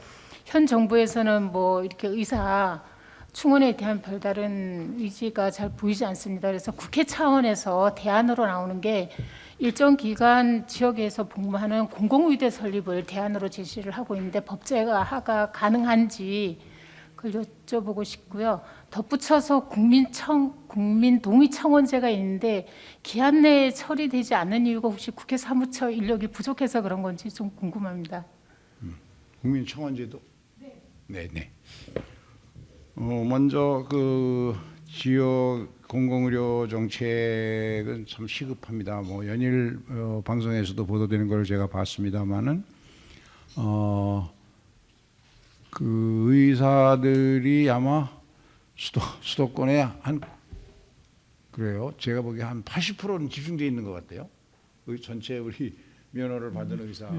현 정부에서는 뭐 이렇게 의사 충원에 대한 별다른 의지가 잘 보이지 않습니다. 그래서 국회 차원에서 대안으로 나오는 게 일정 기간 지역에서 복무하는 공공의대 설립을 대안으로 제시를 하고 있는데 법제화가 가능한지 그걸 여쭤보고 싶고요. 덧붙여서 국민동의청원제가 있는데 기한 내에 처리되지 않는 이유가 혹시 국회 사무처 인력이 부족해서 그런 건지 좀 궁금합니다. 국민청원제도? 네. 먼저 그 지역 공공의료 정책은 참 시급합니다. 뭐 연일 방송에서도 보도되는 걸 제가 봤습니다만은 그 의사들이 아마 수도권에 한 그래요. 제가 보기에 한 80%는 집중되어 있는 것 같아요. 전체 우리 면허를 받은 의사가.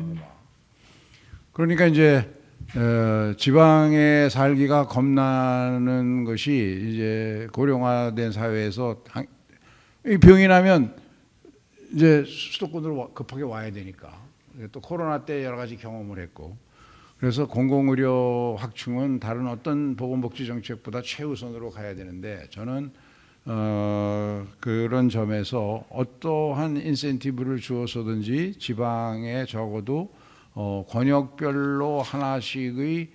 그러니까 이제 지방에 살기가 겁나는 것이 이제 고령화된 사회에서 병이 나면 이제 수도권으로 급하게 와야 되니까 또 코로나 때 여러 가지 경험을 했고 그래서 공공의료 확충은 다른 어떤 보건복지 정책보다 최우선으로 가야 되는데 저는 그런 점에서 어떠한 인센티브를 주어서든지 지방에 적어도 권역별로 하나씩의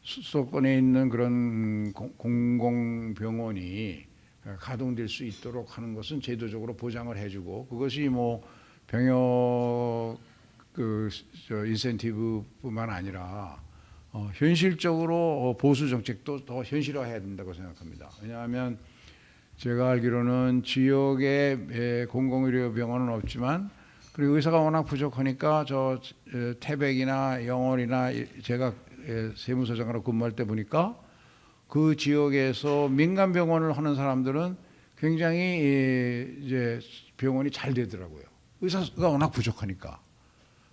수도권에 있는 그런 공공병원이 가동될 수 있도록 하는 것은 제도적으로 보장을 해주고 그것이 뭐 병역 인센티브뿐만 아니라 현실적으로 보수 정책도 더 현실화해야 된다고 생각합니다. 왜냐하면 제가 알기로는 지역에 공공의료병원은 없지만 그리고 의사가 워낙 부족하니까 저 태백이나 영월이나 제가 세무서장으로 근무할 때 보니까 그 지역에서 민간 병원을 하는 사람들은 굉장히 이제 병원이 잘 되더라고요. 의사가 워낙 부족하니까.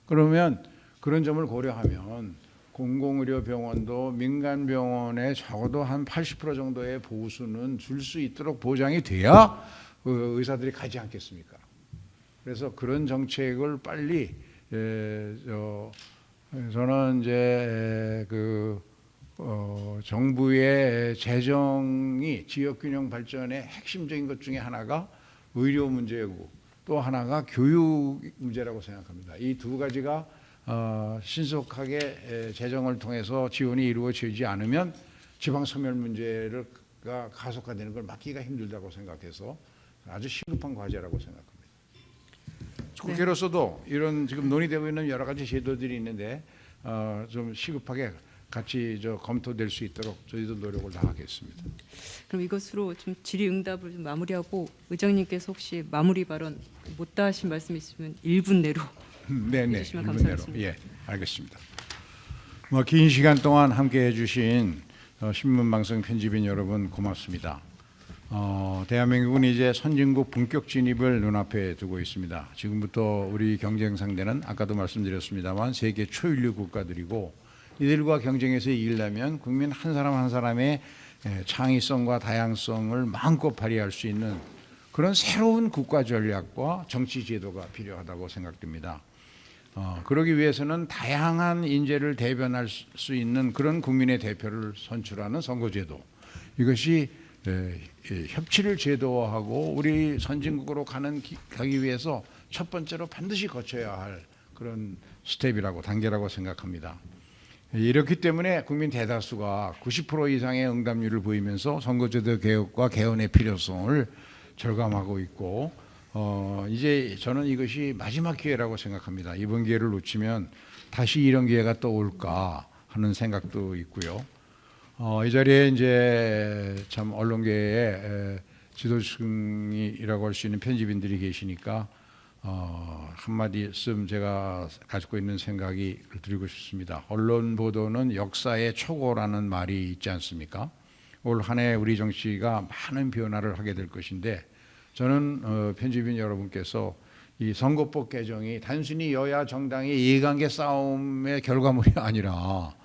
그러면 그런 점을 고려하면 공공의료병원도 민간 병원에 적어도 한 80% 정도의 보수는 줄 수 있도록 보장이 돼야 의사들이 가지 않겠습니까? 그래서 그런 정책을 빨리 저는 이제 정부의 재정이 지역균형 발전의 핵심적인 것 중에 하나가 의료 문제고 또 하나가 교육 문제라고 생각합니다. 이 두 가지가 신속하게 재정을 통해서 지원이 이루어지지 않으면 지방 소멸 문제가 가속화되는 걸 막기가 힘들다고 생각해서 아주 시급한 과제라고 생각합니다. 국회로서도 이런 지금 논의되고 있는 여러 가지 제도들이 있는데 좀 시급하게 같이 검토될 수 있도록 저희도 노력을 다하겠습니다. 그럼 이것으로 좀 질의응답을 좀 마무리하고 의장님께서 혹시 마무리 발언 못다 하신 말씀 있으면 1분 내로 해주시면 감사하겠습니다. 예, 알겠습니다. 뭐 긴 시간 동안 함께해 주신 신문방송 편집인 여러분 고맙습니다. 대한민국은 이제 선진국 본격 진입을 눈앞에 두고 있습니다. 지금부터 우리 경쟁 상대는 아까도 말씀드렸습니다만 세계 초인류 국가들이고 이들과 경쟁해서 이기려면 국민 한 사람 한 사람의 창의성과 다양성을 마음껏 발휘할 수 있는 그런 새로운 국가 전략과 정치 제도가 필요하다고 생각됩니다. 그러기 위해서는 다양한 인재를 대변할 수 있는 그런 국민의 대표를 선출하는 선거제도 이것이 협치를 제도화하고 우리 선진국으로 가기 위해서 첫 번째로 반드시 거쳐야 할 그런 스텝이라고 단계라고 생각합니다. 이렇기 때문에 국민 대다수가 90% 이상의 응답률을 보이면서 선거제도 개혁과 개헌의 필요성을 절감하고 있고 이제 저는 이것이 마지막 기회라고 생각합니다. 이번 기회를 놓치면 다시 이런 기회가 또 올까 하는 생각도 있고요. 이 자리에 이제 참 언론계의 지도층이라고 할 수 있는 편집인들이 계시니까 한마디씀 제가 가지고 있는 생각이 드리고 싶습니다. 언론 보도는 역사의 초고라는 말이 있지 않습니까? 올 한 해 우리 정치가 많은 변화를 하게 될 것인데 저는 편집인 여러분께서 이 선거법 개정이 단순히 여야 정당의 이해관계 싸움의 결과물이 아니라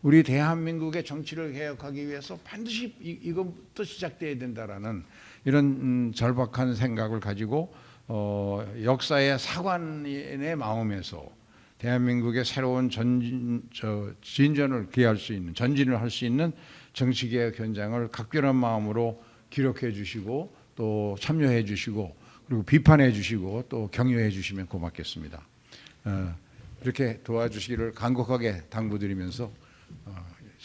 우리 대한민국의 정치를 개혁하기 위해서 반드시 이것부터 시작돼야 된다라는 이런 절박한 생각을 가지고 역사의 사관의 마음에서 대한민국의 새로운 진전을 기할 수 있는, 전진을 할 수 있는 정치개혁 현장을 각별한 마음으로 기록해 주시고 또 참여해 주시고 그리고 비판해 주시고 또 격려해 주시면 고맙겠습니다. 이렇게 도와주시기를 간곡하게 당부드리면서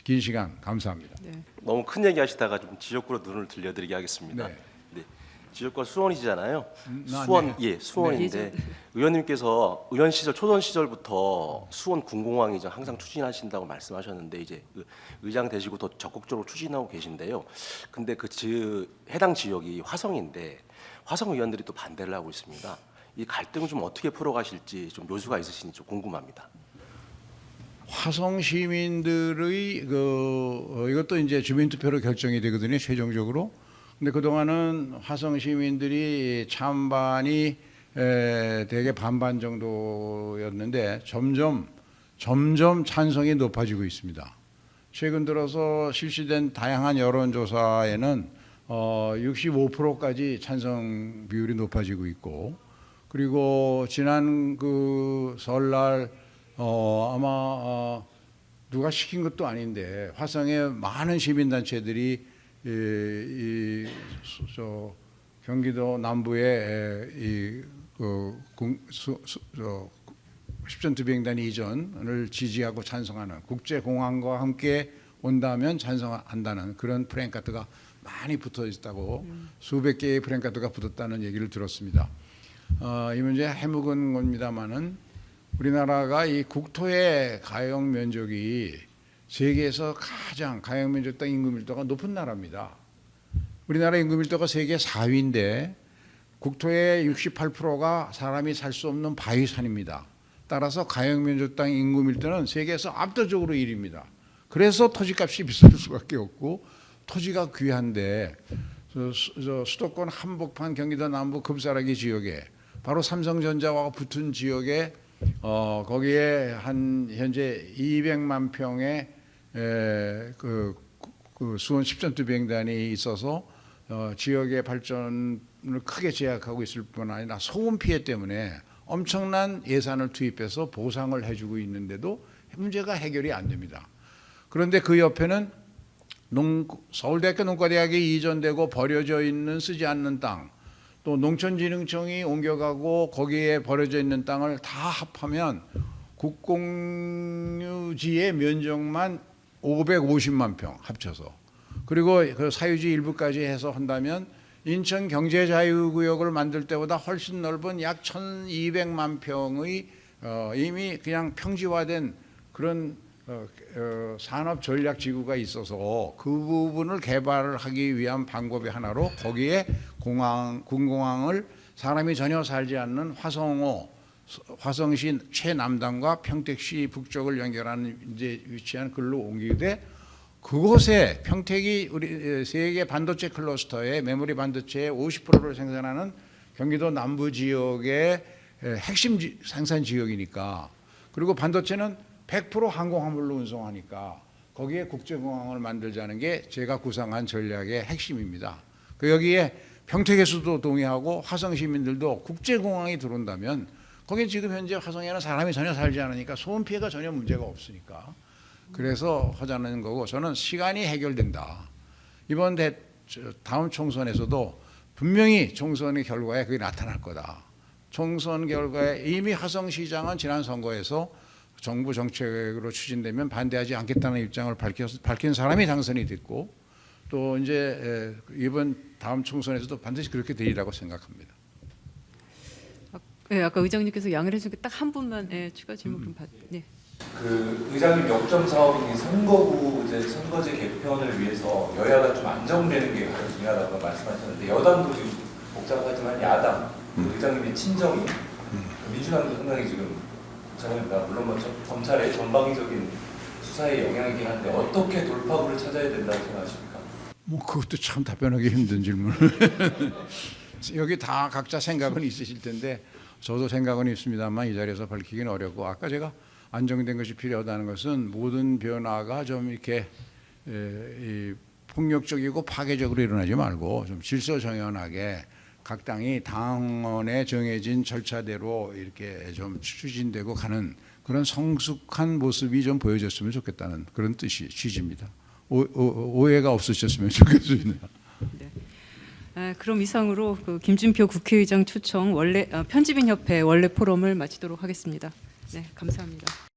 긴 시간 감사합니다. 네. 너무 큰 얘기 하시다가 좀 지역구로 눈을 들려드리게 하겠습니다. 네. 네. 지역구가 수원이시잖아요. 아, 수원, 네. 예, 수원인데 의원님께서 의원 시절 초선 시절부터 수원 군공항이 항상 추진하신다고 말씀하셨는데 이제 의장 되시고 더 적극적으로 추진하고 계신데요. 근데 해당 지역이 화성인데 화성 의원들이 또 반대를 하고 있습니다. 이 갈등을 좀 어떻게 풀어가실지 좀 묘수가 있으신지 좀 궁금합니다. 화성 시민들의 이것도 이제 주민투표로 결정이 되거든요, 최종적으로. 근데 그동안은 화성 시민들이 찬반이 대개 반반 정도였는데 점점 찬성이 높아지고 있습니다. 최근 들어서 실시된 다양한 여론조사에는 65%까지 찬성 비율이 높아지고 있고, 그리고 지난 설날 아마 누가 시킨 것도 아닌데 화성의 많은 시민단체들이 경기도 남부의 십전투비행단 이전을 지지하고 찬성하는, 국제공항과 함께 온다면 찬성한다는 그런 프랭카드가 많이 붙어 있다고, 수백 개의 프랭카드가 붙었다는 얘기를 들었습니다. 이 문제 해묵은 겁니다만은 우리나라가 이 국토의 가용 면적이 세계에서 가장 가용 면적당 인구 밀도가 높은 나라입니다. 우리나라 인구 밀도가 세계 4위인데 국토의 68%가 사람이 살 수 없는 바위산입니다. 따라서 가용 면적당 인구 밀도는 세계에서 압도적으로 1위입니다. 그래서 토지값이 비쌀 수밖에 없고 토지가 귀한데 수도권 한복판 경기도 남부 급사라기 지역에 바로 삼성전자와 붙은 지역에 거기에 현재 200만 평의 수원 십전투 비행단이 있어서 지역의 발전을 크게 제약하고 있을 뿐 아니라 소음 피해 때문에 엄청난 예산을 투입해서 보상을 해주고 있는데도 문제가 해결이 안 됩니다. 그런데 그 옆에는 서울대학교 농과대학이 이전되고 버려져 있는 쓰지 않는 땅, 또 농촌진흥청이 옮겨가고 거기에 버려져 있는 땅을 다 합하면 국공유지의 면적만 550만 평 합쳐서, 그리고 그 사유지 일부까지 해서 한다면 인천 경제자유구역을 만들 때보다 훨씬 넓은 약 1200만 평의 이미 그냥 평지화된 그런 산업 전략 지구가 있어서 그 부분을 개발을 하기 위한 방법의 하나로 거기에 군공항을 사람이 전혀 살지 않는 화성시 최남단과 평택시 북쪽을 연결하는 이제 위치한 글로 위치한 그곳에 평택이 우리 세계 반도체 클러스터의 메모리 반도체의 50%를 생산하는 경기도 남부 지역의 핵심 생산 지역이니까, 그리고 반도체는 100% 항공화물로 운송하니까 거기에 국제공항을 만들자는 게 제가 구상한 전략의 핵심입니다. 여기에 평택에서도 동의하고 화성 시민들도 국제공항이 들어온다면 거기 지금 현재 화성에는 사람이 전혀 살지 않으니까 소음 피해가 전혀 문제가 없으니까 그래서 하자는 거고, 저는 시간이 해결된다. 이번 다음 총선에서도 분명히 총선의 결과에 그게 나타날 거다. 총선 결과에 이미 화성시장은 지난 선거에서 정부 정책으로 추진되면 반대하지 않겠다는 입장을 밝힌 사람이 당선이 됐고, 또 이제 이번 다음 총선에서도 반드시 그렇게 되리라고 생각합니다. 네, 아까 의장님께서 양해를 해주게 딱 한 분만 추가 질문 좀 네. 의장님 역점 사업인 선거구 선거제 개편을 위해서 여야가 좀 안정되는 게 가장 중요하다고 말씀하셨는데, 여당도 지금 복잡하지만 야당 의장님의 친정이 민주당도 상당히 지금 복잡합니다. 물론 검찰의 전방위적인 수사에 영향이긴 한데 어떻게 돌파구를 찾아야 된다고 생각하십니까? 그것도 참 답변하기 힘든 질문을 여기 다 각자 생각은 있으실 텐데 저도 생각은 있습니다만 이 자리에서 밝히기는 어렵고, 아까 제가 안정된 것이 필요하다는 것은 모든 변화가 좀 이렇게 이 폭력적이고 파괴적으로 일어나지 말고 좀 질서정연하게 각 당이 당원에 정해진 절차대로 이렇게 좀 추진되고 가는 그런 성숙한 모습이 좀 보여졌으면 좋겠다는 그런 취지입니다. 오해가 없으셨으면 좋겠습니다. 네. 그럼 이상으로 그 김준표 국회의장 초청 원래 편집인 협회 원래 포럼을 마치도록 하겠습니다. 네, 감사합니다.